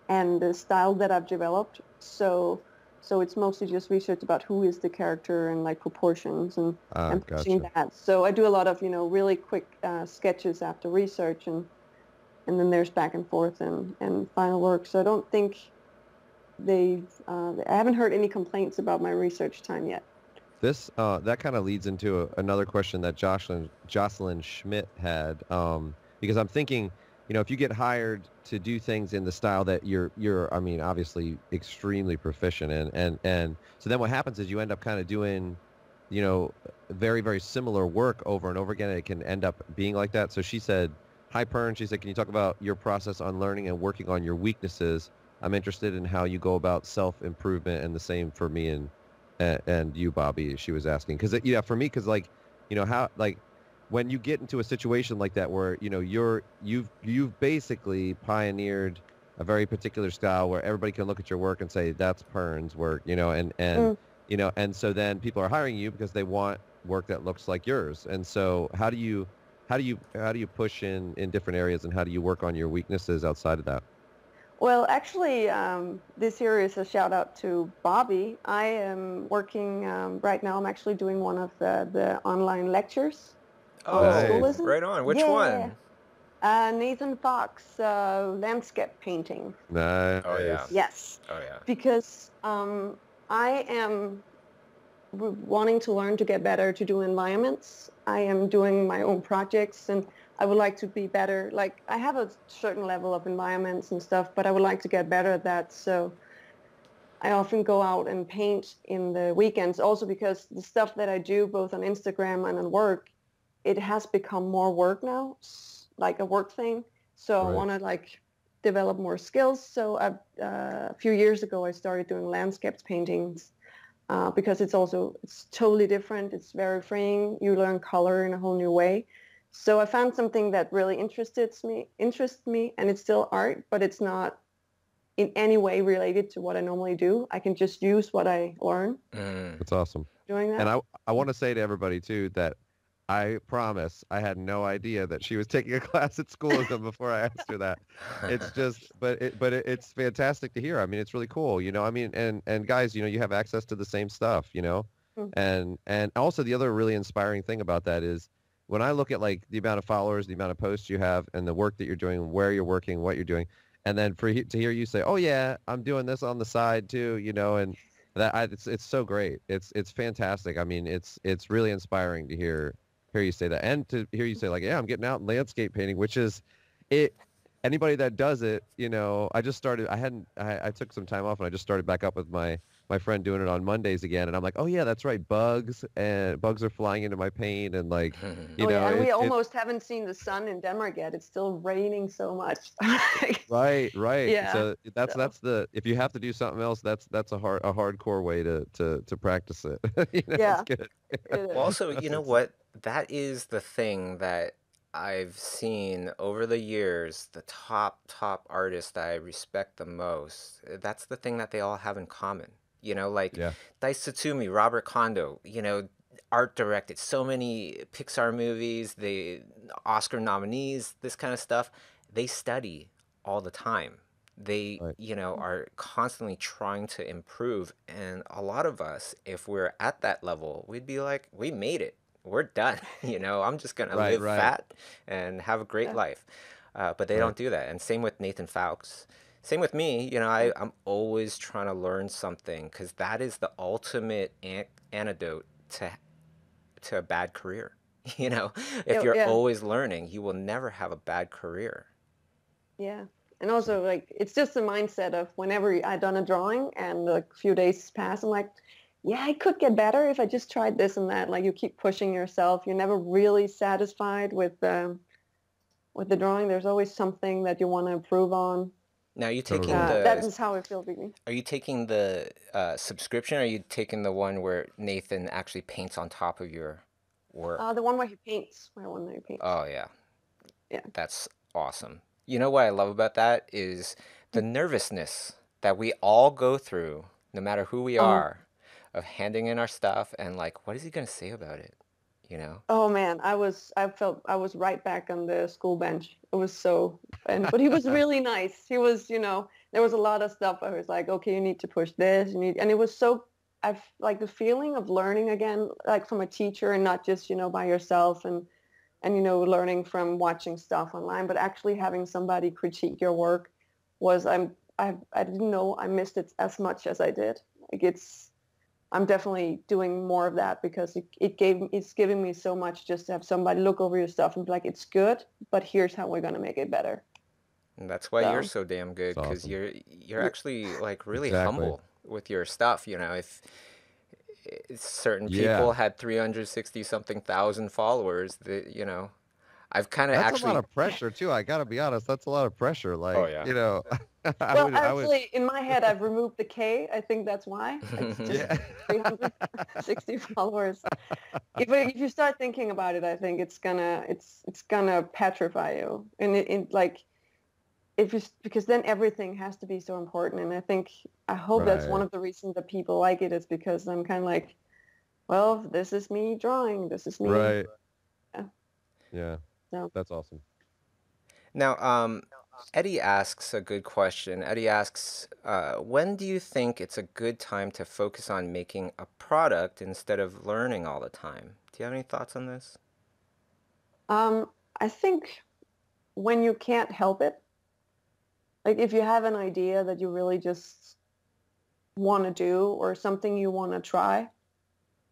and the style that I've developed. So it's mostly just research about who is the character and like proportions and pushing Gotcha. that. So I do a lot of really quick sketches after research, and then there's back and forth and final work. So I don't think I haven't heard any complaints about my research time yet. This that kind of leads into another question that Jocelyn Schmidt had, because I'm thinking, if you get hired to do things in the style that I mean, obviously extremely proficient in, and so then what happens is you end up kind of doing, very, very similar work over and over again, and it can end up being like that. So she said, "Hi, Pern." She said, "Can you talk about your process on learning and working on your weaknesses? I'm interested in how you go about self-improvement, and the same for me and you, Bobby." She was asking, because yeah, for me, because like, how, like, when you get into a situation like that where you've basically pioneered a very particular style where everybody can look at your work and say that's Pern's work, Mm. and so then people are hiring you because they want work that looks like yours. And so how do you push in different areas, and how do you work on your weaknesses outside of that? Well, actually, this here is a shout out to Bobby. I am working right now. I'm actually doing one of the online lectures on Oh, Nice. schoolism. right on. Which Yeah, one? Nathan Fox landscape painting. Oh, yeah. Nice. Yes, Oh, yeah. because I am wanting to learn to get better to do environments. I am doing my own projects, and I would like to be better. Like I have a certain level of environments and stuff, but I would like to get better at that. So I often go out and paint in the weekends, also because the stuff that I do both on Instagram and on work, it has become more work now, like a work thing. So I Right. want to like develop more skills. So a few years ago, I started doing landscapes paintings because it's totally different. It's very freeing. You learn color in a whole new way. So I found something that really interests me, and it's still art, but it's not in any way related to what I normally do. I can just use what I learn Mm. That's awesome. doing And that. I want to say to everybody too that I promise I had no idea that she was taking a class at schoolism before I asked her that. It's just, it's fantastic to hear. I mean, it's really cool, I mean, and guys, you have access to the same stuff, Mm. and also the other really inspiring thing about that is when I look at like the amount of followers, the amount of posts you have, and the work that you're doing, where you're working, what you're doing, and then to hear you say, "Oh yeah, I'm doing this on the side too," and it's so great. It's fantastic. I mean, it's really inspiring to hear you say that, and to hear you say like, "Yeah, I'm getting out in landscape painting," which is it. Anybody that does it, I just started. I took some time off, and I just started back up with my friend doing it on Mondays again, and I'm like, oh yeah, that's right, bugs are flying into my paint, and like, Oh yeah, and we almost haven't seen the sun in Denmark yet. It's still raining so much. right. Yeah. So that's the if you have to do something else, that's a hardcore way to practice it. Yeah. It's good. Well, also, you know what? That is the thing that I've seen over the years, the top artists that I respect the most. That's the thing that they all have in common. Like Yeah. Daisu Tsutsumi, Robert Kondo, art directed so many Pixar movies, the Oscar nominees, this kind of stuff. They study all the time. They, Right. are constantly trying to improve. And a lot of us, if we're at that level, we'd be like, we made it. We're done. I'm just going to Right. live Right. fat and have a great Yeah. life. But they Right. don't do that. And same with Nathan Fowkes. Same with me. I'm always trying to learn something because that is the ultimate antidote to a bad career. If you're Yeah. always learning, you will never have a bad career. Yeah. And also, like, it's just the mindset of whenever I've done a drawing and a few days pass, I'm like, yeah, I could get better if I just tried this and that. Like, you keep pushing yourself. You're never really satisfied with the drawing. There's always something that you want to improve on. Now, Totally. That is how I feel, really. are you taking the subscription, or are you taking the one where Nathan actually paints on top of your work? The one where he paints. The one where he paints. Oh, yeah. Yeah. That's awesome. You know what I love about that is the nervousness that we all go through, no matter who we are, of handing in our stuff and like, what is he going to say about it? Oh man, I felt I was right back on the school bench. It was but he was really nice. He was, there was a lot of stuff. I was like, okay, you need to push this. And it was I've like the feeling of learning again, like from a teacher and not just, by yourself and, learning from watching stuff online, but actually having somebody critique your work I didn't know I missed it as much as I did. Like I'm definitely doing more of that because it's giving me so much just to have somebody look over your stuff and be like, it's good, but here's how we're going to make it better. And that's why you're so damn good, That's because awesome. you're actually like really Exactly. humble with your stuff. If certain Yeah. people had 360 something thousand followers, I've kind of That's a lot actually. of pressure too. I gotta be honest. That's a lot of pressure. Oh Like, yeah. I would. Actually, in my head, I've removed the K. I think that's why. It's just Yeah. 360 followers. If you start thinking about it, I think it's gonna petrify you, and like because then everything has to be so important. And I hope that's one Right. of the reasons that people like it is because I'm kind of like, well, this is me drawing. This is me. Right. Yeah. Yeah. So. That's awesome. Now, Eddie asks a good question. Eddie asks, when do you think it's a good time to focus on making a product instead of learning all the time? Do you have any thoughts on this? I think when you can't help it, like if you have an idea that you really just want to do or something you want to try,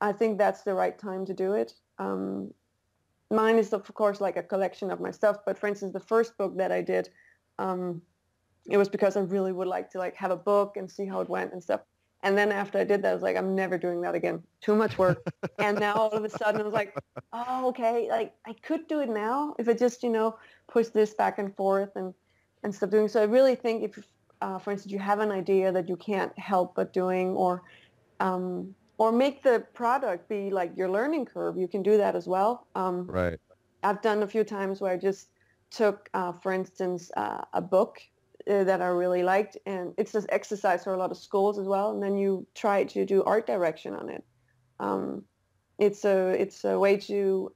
I think that's the right time to do it. Mine is, of course, like a collection of my stuff. But for instance, the first book that I did, it was because I really would like to like have a book and see how it went and stuff. And then after I did that, I was like, I'm never doing that again. Too much work. And now all of a sudden I was like, oh, okay, like I could do it now if I just, push this back and forth and stuff doing. So I really think if, for instance, you have an idea that you can't help but doing or make the product be like your learning curve, you can do that as well. Right. I've done a few times where I just took, for instance, a book that I really liked, and it's just exercise for a lot of schools as well. And then you try to do art direction on it. It's a way to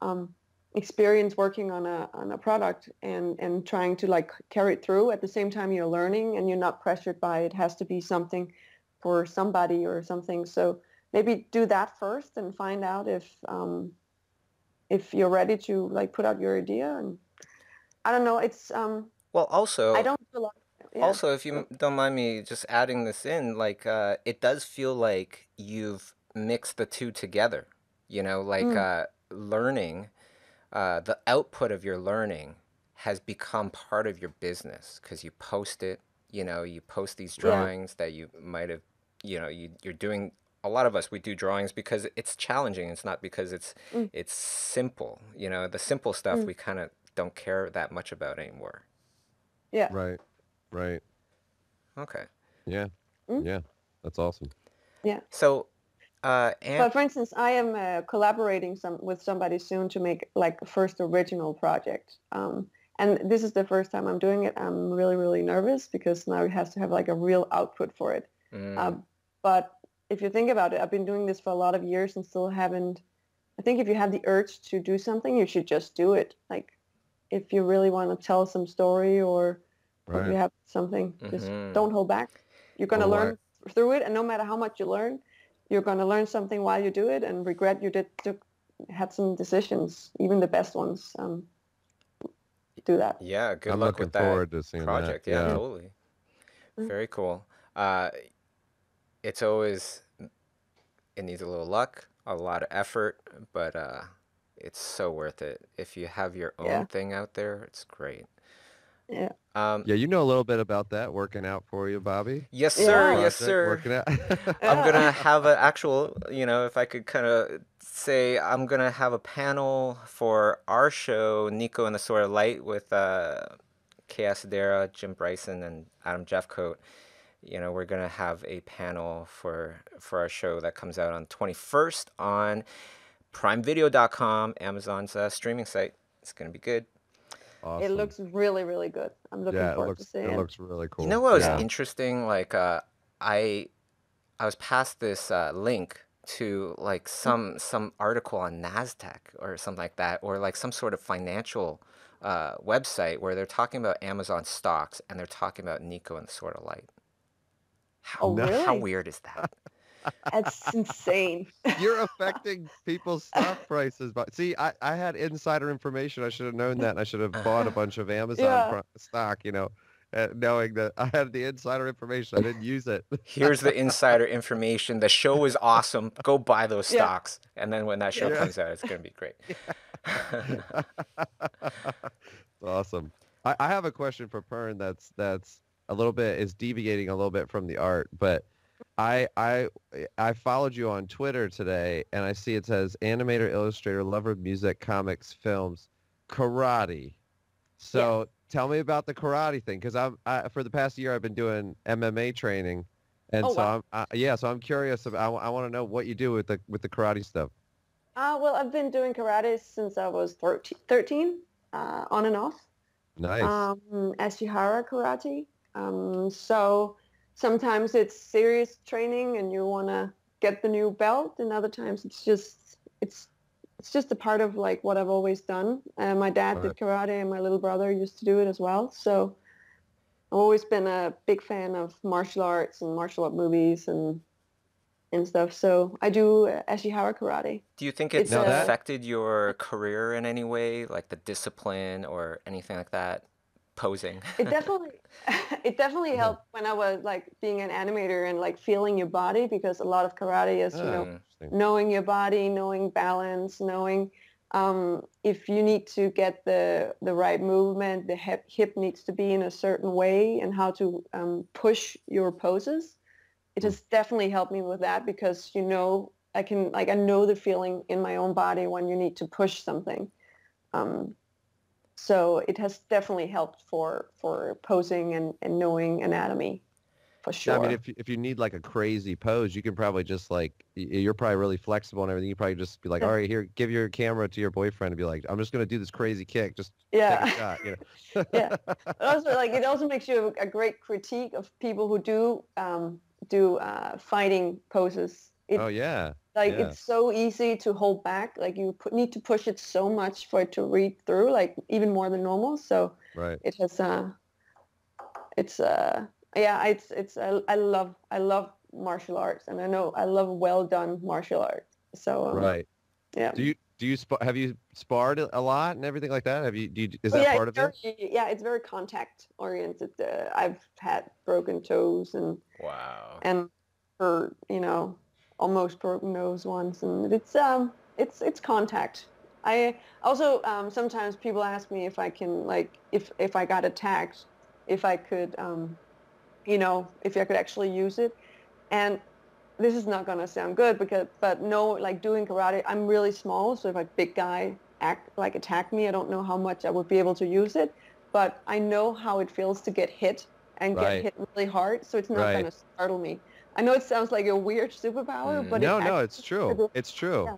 experience working on a product and trying to like carry it through at the same time you're learning and you're not pressured by it has to be something for somebody or something. So maybe do that first and find out if you're ready to like put out your idea. And I don't know, it's Well, I also, don't do a lot. Yeah. also, if you don't mind me just adding this in, like, it does feel like you've mixed the two together, like Mm, learning, the output of your learning has become part of your business because you post it, you post these yeah. drawings that you might have, you're doing, a lot of us, we do drawings because it's challenging. It's not because Mm, it's simple, the simple stuff mm, we kind of don't care that much about anymore. yeah. Right. Right. Okay. Yeah. Mm, Yeah. That's awesome. yeah. So, But for instance, I am collaborating with somebody soon to make like a first original project. And this is the first time I'm doing it. I'm really, really nervous because now it has to have like a real output for it. mm, Um, but if you think about it, I've been doing this for a lot of years and still haven't. I think if you have the urge to do something, you should just do it. Like if you really want to tell some story or you Right. have something, just mm-hmm. don't hold back. You're going to Well, why? learn through it, and no matter how much you learn, you're going to learn something while you do it and regret you had some decisions, even the best ones. Do that. Yeah, good I'm luck looking with that forward to seeing that. project. Yeah, Yeah. Yeah. totally. Mm. Very cool. Uh, it's always, it needs a little luck, a lot of effort, but it's so worth it. If you have your own Yeah. thing out there, it's great. Yeah. Um, Yeah. You know a little bit about that working out for you, Bobby. yes, That sir. Yeah. Yes, project sir. working out. I'm gonna Yeah. have an actual, if I could kind of say, I'm gonna have a panel for our show, Nico and the Sword of Light, with Kay Asadera, Jim Bryson, and Adam Jeffcoat. We're gonna have a panel for our show that comes out on 21st on PrimeVideo.com, Amazon's streaming site. It's gonna be good. It Awesome. looks really, really good. I'm looking Yeah. It forward to looks. It seeing it. looks really You know cool. what was Yeah. Yeah. interesting? Like I I was passed this link to like some article on Nasdaq or something like that, or like some sort of financial website where they're talking about Amazon stocks and they're talking about Nico and the Sword of Light. Oh, How No. how really? weird is that? That's insane. You're affecting people's stock prices. But see, I had insider information. I should have known that. And I should have bought a bunch of Amazon Yeah. stock, knowing that I had the insider information. I didn't use it. Here's the insider information. The show is awesome. Go buy those Yeah. stocks. And then when that show Yeah. Yeah. comes out, it's going to be great. Awesome. I have a question for Pern that's a little bit is deviating a little bit from the art, but I I I followed you on Twitter today and I see it says animator, illustrator, lover of music, comics, films, karate. Yes. So tell me about the karate thing because for the past year I've been doing MMA training, and Oh, so wow. so I'm curious about I want to know what you do with the karate stuff. Well, I've been doing karate since I was 13, on and off. Nice. Ashihara karate. So sometimes it's serious training and you want to get the new belt, and other times it's just a part of like what I've always done. My dad Right. did karate, and my little brother used to do it as well. So I've always been a big fan of martial arts and martial art movies and stuff. So I do Ashihara karate. Do you think It's it's Now that affected your career in any way, like the discipline or anything like that? Posing. It definitely it definitely Mhm. helped when I was like being an animator and like feeling your body, because a lot of karate is, Mm, Interesting. knowing your body, knowing balance, knowing if you need to get the right movement, the hip needs to be in a certain way, and how to push your poses. It Mm. has definitely helped me with that, because I know the feeling in my own body when you need to push something. Um, so it has definitely helped for posing and knowing anatomy, for Yeah, I mean, sure. if you need like a crazy pose, you can probably just like you're probably really flexible and everything. You probably just be like, all Yeah. right, here, give your camera to your boyfriend and be like, I'm just gonna do this crazy kick, just take a Yeah. shot, Yeah. But also, like, it also makes you a great critique of people who do fighting poses. Oh yeah, Like, yeah, it's so easy to hold back. Like, you need to push it so much for it to read through, like even more than normal. So right. it has it's yeah, I love martial arts, and I know I love well done martial arts. So Right. yeah. Do Do you have you sparred a lot and everything like that? Have you? Is Well, that yeah, part of it? it's very contact oriented. I've had broken toes Wow. and hurt, almost broken nose once, and it's contact. I also sometimes people ask me if I can like if I got attacked, if I could if I could actually use it, and this is not gonna sound good but no, like doing karate, I'm really small, so if a big guy attack me, I don't know how much I would be able to use it, but I know how it feels to get hit and get Right. hit really hard, so it's not Right. gonna startle me. I know it sounds like a weird superpower, but it No, no, it's actually true. It's true. yeah,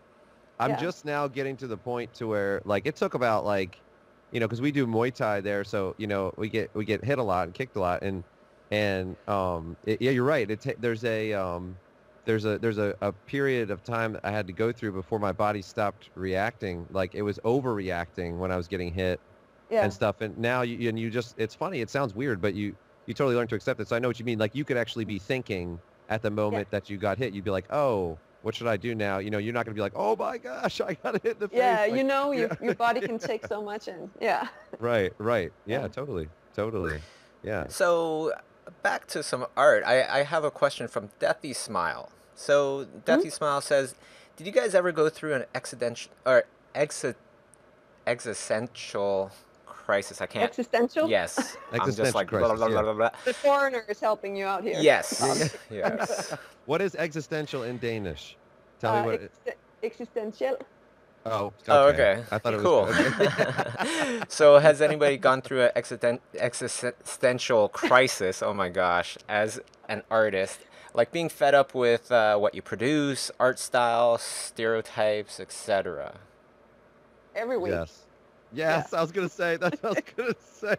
I'm yeah, just now getting to the point to where like it took about like, because we do Muay Thai there, so we get hit a lot and kicked a lot, and yeah, you're right. There's a period of time that I had to go through before my body stopped reacting. Like it was overreacting when I was getting hit and yeah, stuff. And now you just, it's funny. It sounds weird, but you totally learn to accept it. So I know what you mean. Like you could actually be thinking at the yeah. moment that you got hit, you'd be like, oh, what should I do now? You're not going to be like, oh my gosh, I got hit in the face. Yeah, Like, yeah. your body can take so much in. Yeah. Right, right. Yeah, Yeah. totally, totally. Yeah. So back to some art. I have a question from Deathy Smile. So Hmm? Deathy Smile says, "Did you guys ever go through an accidental or existential crisis?" I can't. Existential? Yes, I'm just Existential like blah, blah, crisis. blah, Yeah. blah, blah. The foreigner is helping you out here. Yeah, Yes, yeah. yes. What is existential in Danish? Tell me what it. Existential. Oh, Oh, okay. okay. I thought it was Cool. okay. So, has anybody gone through an existential crisis? Oh my gosh, as an artist, like being fed up with what you produce, art style, stereotypes, etc. Every week. Yes. Yeah. Yes, I was gonna say that's what I was gonna say.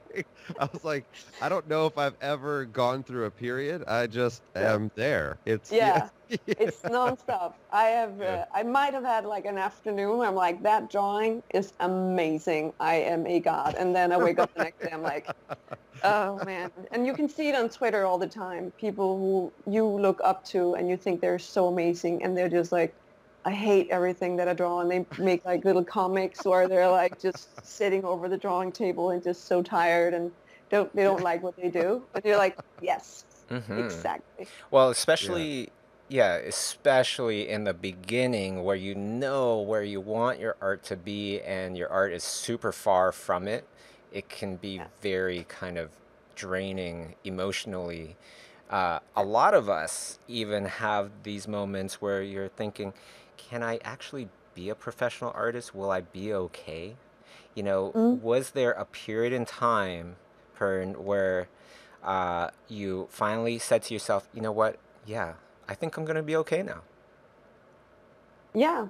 I was like, I don't know if I've ever gone through a period. I just Yeah. am there. It's Yeah. yeah, It's nonstop. yeah. I might have had like an afternoon where I'm like, that drawing is amazing. I am a god. And then I wake up the next day, I'm like, oh man. And you can see it on Twitter all the time. People who you look up to and you think they're so amazing, and they're just like, I hate everything that I draw. And they make like little comics where they're like just sitting over the drawing table and just so tired and they don't like what they do. But you're like, yes, Mm-hmm. exactly. Well, Yeah. especially, yeah, especially in the beginning where you know where you want your art to be and your art is super far from it, it can be Yeah. very kind of draining emotionally. A Yeah. lot of us even have these moments where you're thinking, can I actually be a professional artist? Will I be okay? Mm. Was there a period in time, Pern, where you finally said to yourself, you know what? Yeah, I think I'm gonna be okay now. Yeah.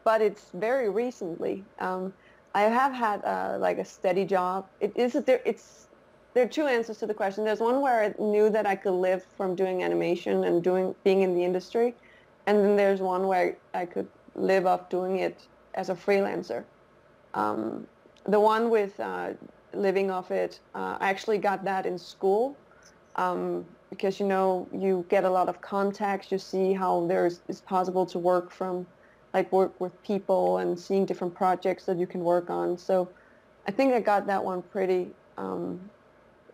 But it's very recently. I have had like a steady job. There are two answers to the question. There's one where I knew that I could live from doing animation and being in the industry, and then there's one where I could live off doing it as a freelancer. Um, the one with living off it, I actually got that in school, because you get a lot of contacts. You see how it's possible to work with people and seeing different projects that you can work on. So I think I got that one pretty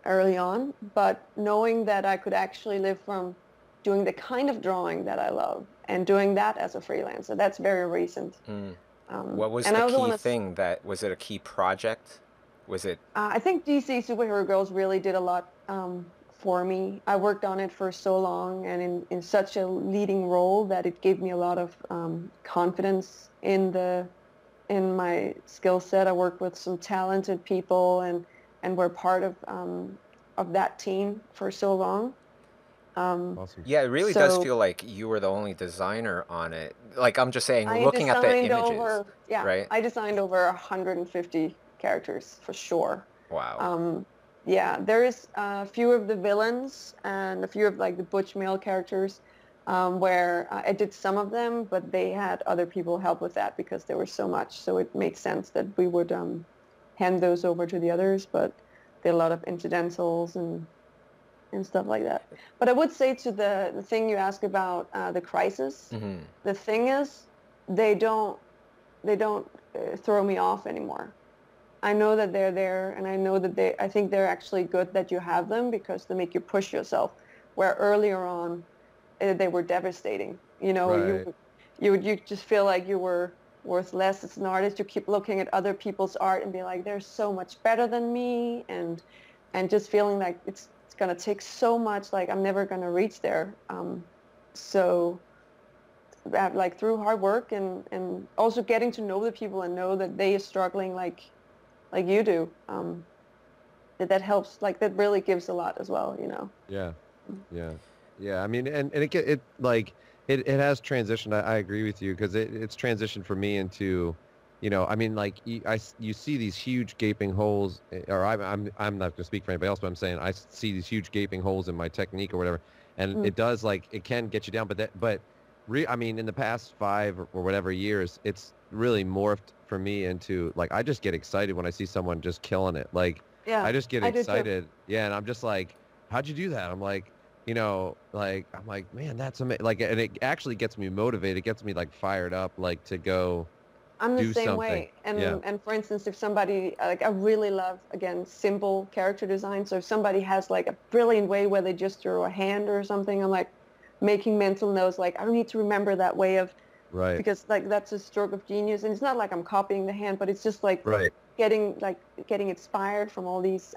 early on, but knowing that I could actually live from doing the kind of drawing that I love and doing that as a freelancer, that's very recent. Mm. What was And the I also key want to, thing was it a key project? Was it, I think DC Superhero Girls really did a lot for me. I worked on it for so long and in such a leading role that it gave me a lot of confidence in my skill set. I worked with some talented people and were part of that team for so long. Awesome. yeah, it really does So feel like you were the only designer on it. Like, I'm just saying, I looking at the designed images, over, yeah, right? I designed over 150 characters for sure. Wow. Yeah, there is a few of the villains and a few of like the butch male characters where I did some of them, but they had other people help with that because there was so much. So it made sense that we would hand those over to the others, but there are a lot of incidentals and stuff like that. But I would say to the thing you asked about the crisis, Mm-hmm. the thing is, they don't throw me off anymore. I know that they're there, and I know that I think they're actually good that you have them because they make you push yourself. Where earlier on, they were devastating. You know, Right. you just feel like you were worth less as an artist. You keep looking at other people's art and be like, they're so much better than me, and just feeling like it's gonna take so much, like I'm never gonna reach there. So like through hard work and also getting to know the people and know that they are struggling like you do, that helps, like that really gives a lot as well, you know. Yeah. Yeah. Yeah. I mean, and it like it has transitioned. I agree with you because it's transitioned for me into, I mean, like you see these huge gaping holes, or I'm not going to speak for anybody else, but I'm saying I see these huge gaping holes in my technique or whatever, and Mm. it does, like, it can get you down, I mean, in the past 5 or whatever years, it's really morphed for me into, like, I just get excited when I see someone just killing it. Like, I Yeah, just get I do too. excited. Yeah, and I'm just like, how'd you do that? I'm like, like, I'm like, man, that's amazing. Like, and it actually gets me motivated. It gets me, like, fired up, like, to go I'm the do same something. way. Yeah. And for instance, if somebody, like, I really love, again, simple character design. So if somebody has like a brilliant way where they just drew a hand or something, I'm like making mental notes, like I don't need to remember that way of, Right. because like that's a stroke of genius. And it's not like I'm copying the hand, but it's just like Right. getting inspired from all these,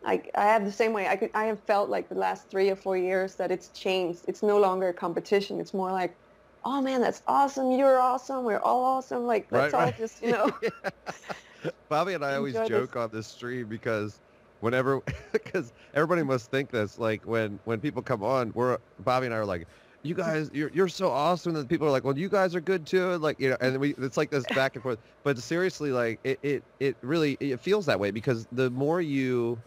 like I have the same way. I have felt like the last 3 or 4 years that it's changed. It's no longer a competition. It's more like, oh man, that's awesome. You're awesome. We're all awesome. Like let's Right. all Right. just, you know, Bobby and I always enjoy this. joke on this stream because whenever, because everybody must think this, like, when people come on, Bobby and I are like, you guys, you're so awesome, and people are like, well, you guys are good too, and, like, and it's like this back and forth. But seriously, like, it really, it feels that way because the more you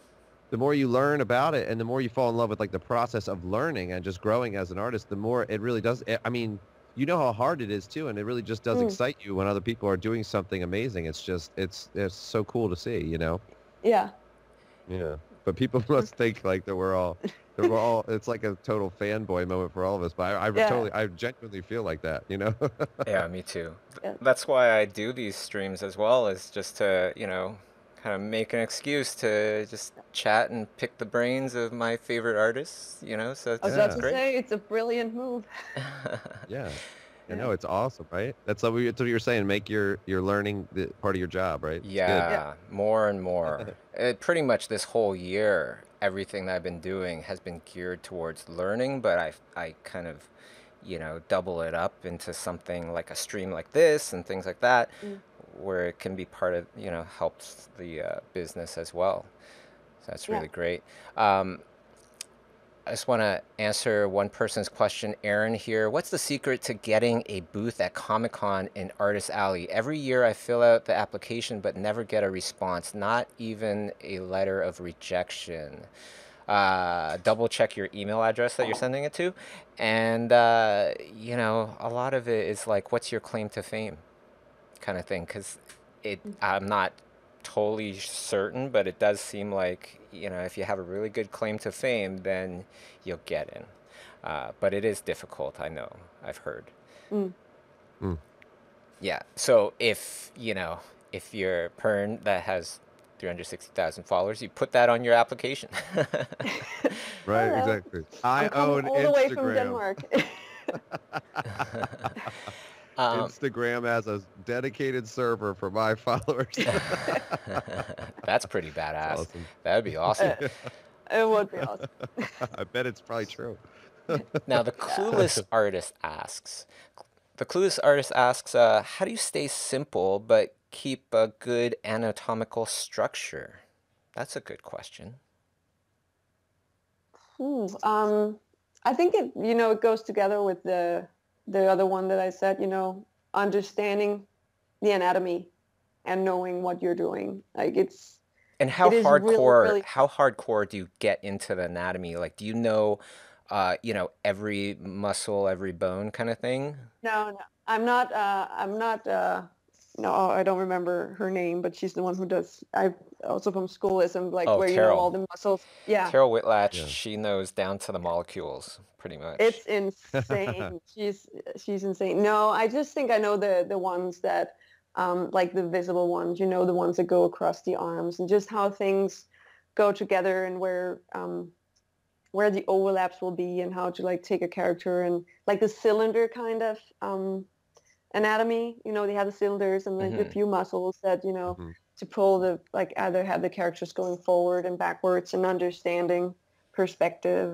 learn about it, and the more you fall in love with, like, the process of learning and just growing as an artist, the more it really does. I mean, you know how hard it is too, and it really just does Mm, excite you when other people are doing something amazing. It's just, it's so cool to see. yeah. Yeah. But people must think like that we're all it's like a total fanboy moment for all of us. But Yeah. I genuinely feel like that. Yeah, me too. Yeah. That's why I do these streams as well, is just to, kind of make an excuse to just chat and pick the brains of my favorite artists, so I was it's about it's Yeah. to great. say it's a brilliant move. Yeah. I Yeah. know it's awesome, right? That's what you're saying. Make your learning the part of your job, right? It's good. Yeah. Yeah, more and more. Pretty much this whole year, everything that I've been doing has been geared towards learning, but I kind of, double it up into something like a stream like this and things like that, Mm. where it can be part of, helps the business as well. So that's Yeah. really great. Um, I just want to answer one person's question, Aaron here. What's the secret to getting a booth at Comic Con in Artist Alley? Every year I fill out the application but never get a response, not even a letter of rejection. Double check your email address that you're sending it to. And, a lot of it is like, what's your claim to fame kind of thing? Because I'm not totally certain, but it does seem like, if you have a really good claim to fame, then you'll get in. But it is difficult, I know. I've heard. Mm. Mm. Yeah. So if you're Pern that has 360,000 followers, you put that on your application. Right, Hello. exactly. I'm I coming own all the way from Instagram. Denmark. um, Instagram has a dedicated server for my followers. that's pretty It's badass. awesome. That'd be awesome. Uh, it would be awesome. I bet it's probably true. Now, Yeah. the clueless artist asks, how do you stay simple but keep a good anatomical structure? That's a good question. I think it goes together with the other one that I said, understanding the anatomy and knowing what you're doing. Like And it is really, really, how hardcore do you get into the anatomy? Like, do you know, every muscle, every bone kind of thing? no, no, I'm not no, I don't remember her name, but she's the one who does. I also from schoolism, like Oh, where you know all Carol. the muscles. Yeah, Carol Whitlatch, Yeah. she knows down to the molecules, pretty much. it's insane. She's insane. No, I just think I know the ones that, like the visible ones. You know, the ones that go across the arms, and just how things go together, and where the overlaps will be, and how to like take a character and like the cylinder kind of anatomy. You know, they have the cylinders and like the Hmm. few muscles that Mhm. to pull the like either have the characters going forward and backwards and understanding perspective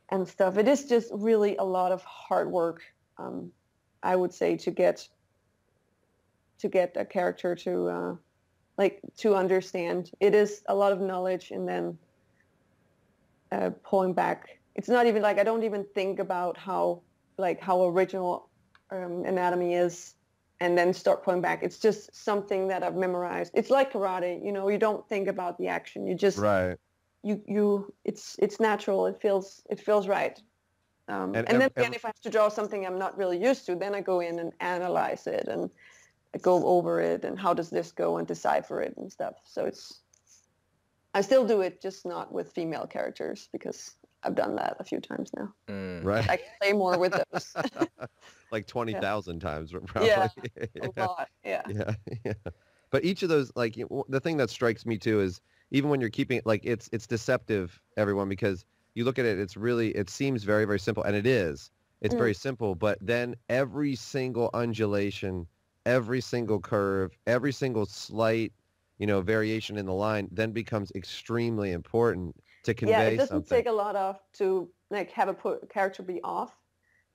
and stuff. It is just really a lot of hard work, um, I would say, to get a character to like to understand. It is a lot of knowledge and then pulling back. It's not even like I don't even think about how original anatomy is, and then start pulling back. It's just something that I've memorized. It's like karate, you don't think about the action. You just Right. it's natural. It feels right. And And then again, if I have to draw something I'm not really used to, then I go in and analyze it and I go over it and how does this go and decipher it and stuff. So I still do it, just not with female characters because I've done that a few times now. Mm. right. I can play more with those. Like Yeah. 20,000 times Yeah, probably. a Yeah. lot. Yeah. Yeah. Yeah. But each of those, like the thing that strikes me too is even when you're keeping it, like it's deceptive, everyone, because you look at it, it seems very, very simple, and it is. It's Mm. very simple, but then every single undulation, every single curve, every single slight, variation in the line then becomes extremely important to Yeah, it convey doesn't something. take a lot of to like have a character be off.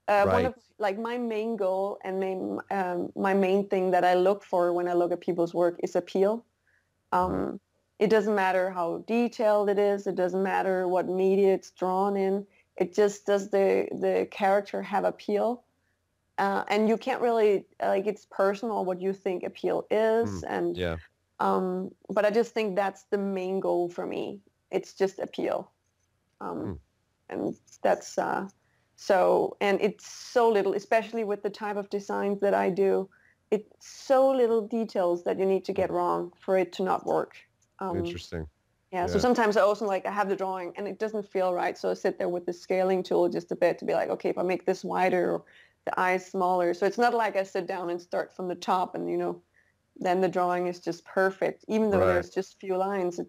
One Right. of like my main goal and my main thing that I look for when I look at people's work is appeal. Mhm. It doesn't matter how detailed it is. It doesn't matter what media it's drawn in. It just does the character have appeal. And you can't really like it's personal what you think appeal is. Mm. And Yeah. but I just think that's the main goal for me. It's just appeal. Um, Mm. and that's so and it's so little, especially with the type of designs that I do. It's so little details that you need to get wrong for it to not work. um, Interesting. yeah, so Yeah. sometimes I also like I have the drawing and it doesn't feel right, so I sit there with the scaling tool just a bit to be like, okay, if I make this wider or the eyes smaller, so it's not like I sit down and start from the top and then the drawing is just perfect, even though Right. there's just few lines.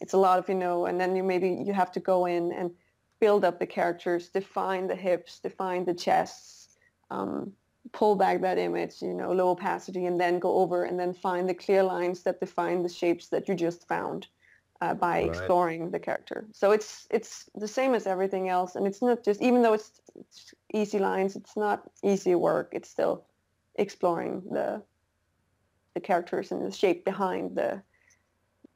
It's a lot of and then you have to go in and build up the characters, define the hips, define the chests, um, pull back that image, low opacity, and then go over and then find the clear lines that define the shapes that you just found by Right. exploring the character. So it's the same as everything else, and it's not just even though it's easy lines, it's not easy work. It's still exploring the characters and the shape behind the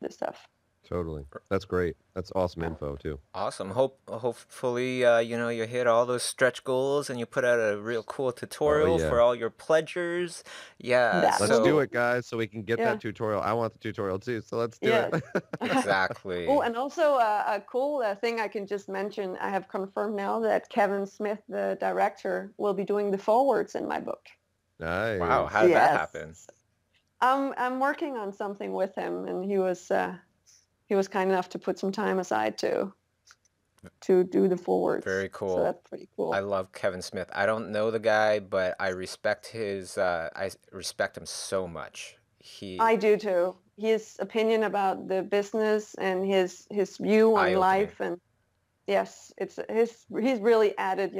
stuff. Totally. That's great. That's awesome info too. Awesome. Hopefully, you hit all those stretch goals and you put out a real cool Oh tutorial yeah. for all your pledgers. Yeah. That Let's will do be it, guys, so we can get yeah that tutorial. I want the tutorial too, so let's do yes. it. Oh, Exactly. and also a cool thing I can just mention. I have confirmed now that Kevin Smith, the director, will be doing the forwards in my book. Wow. How Nice. did that Yes. happen? I'm working on something with him, and he was kind enough to put some time aside to do the forwards. Very So cool. that's pretty cool. I love Kevin Smith. I don't know the guy, but I respect I respect him so much. I do too. His opinion about the business and his view on Eye-opening. life, and yes, he's really added,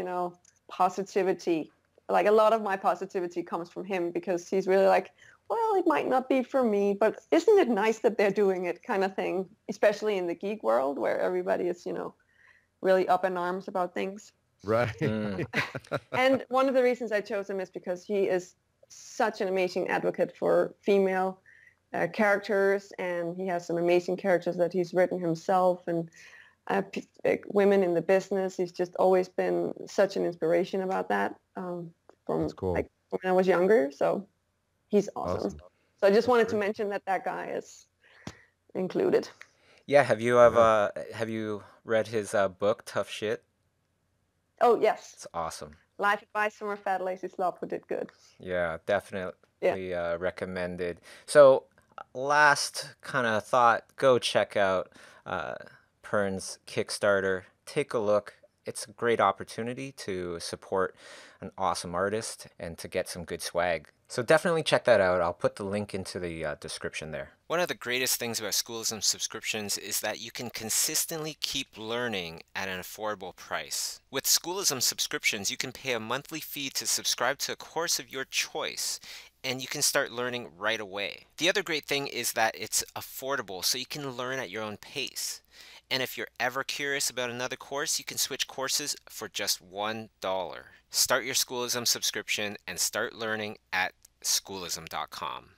positivity. Like a lot of my positivity comes from him because he's really like, well, it might not be for me, but isn't it nice that they're doing it, kind of thing, especially in the geek world where everybody is, really up in arms about things. Right. Mm. And one of the reasons I chose him is because he is such an amazing advocate for female characters, and he has some amazing characters that he's written himself, and women in the business. He's just always been such an inspiration about that from That's cool. like when I was younger. So he's awesome. Awesome. So I just That's wanted to great. mention that guy is included. Yeah. Have you Yeah. have you read his book Tough Shit? Oh yes, It's awesome. life advice from a fat lazy slob who did good. Yeah, definitely recommended. So, last kind of thought, go check out Pern's Kickstarter. Take a look. It's a great opportunity to support an awesome artist and to get some good swag. So definitely check that out. I'll put the link into the description there. One of the greatest things about Schoolism subscriptions is that you can consistently keep learning at an affordable price. With Schoolism subscriptions, you can pay a monthly fee to subscribe to a course of your choice, and you can start learning right away. The other great thing is that it's affordable, so you can learn at your own pace. And if you're ever curious about another course, you can switch courses for just $1. Start your Schoolism subscription and start learning at schoolism.com.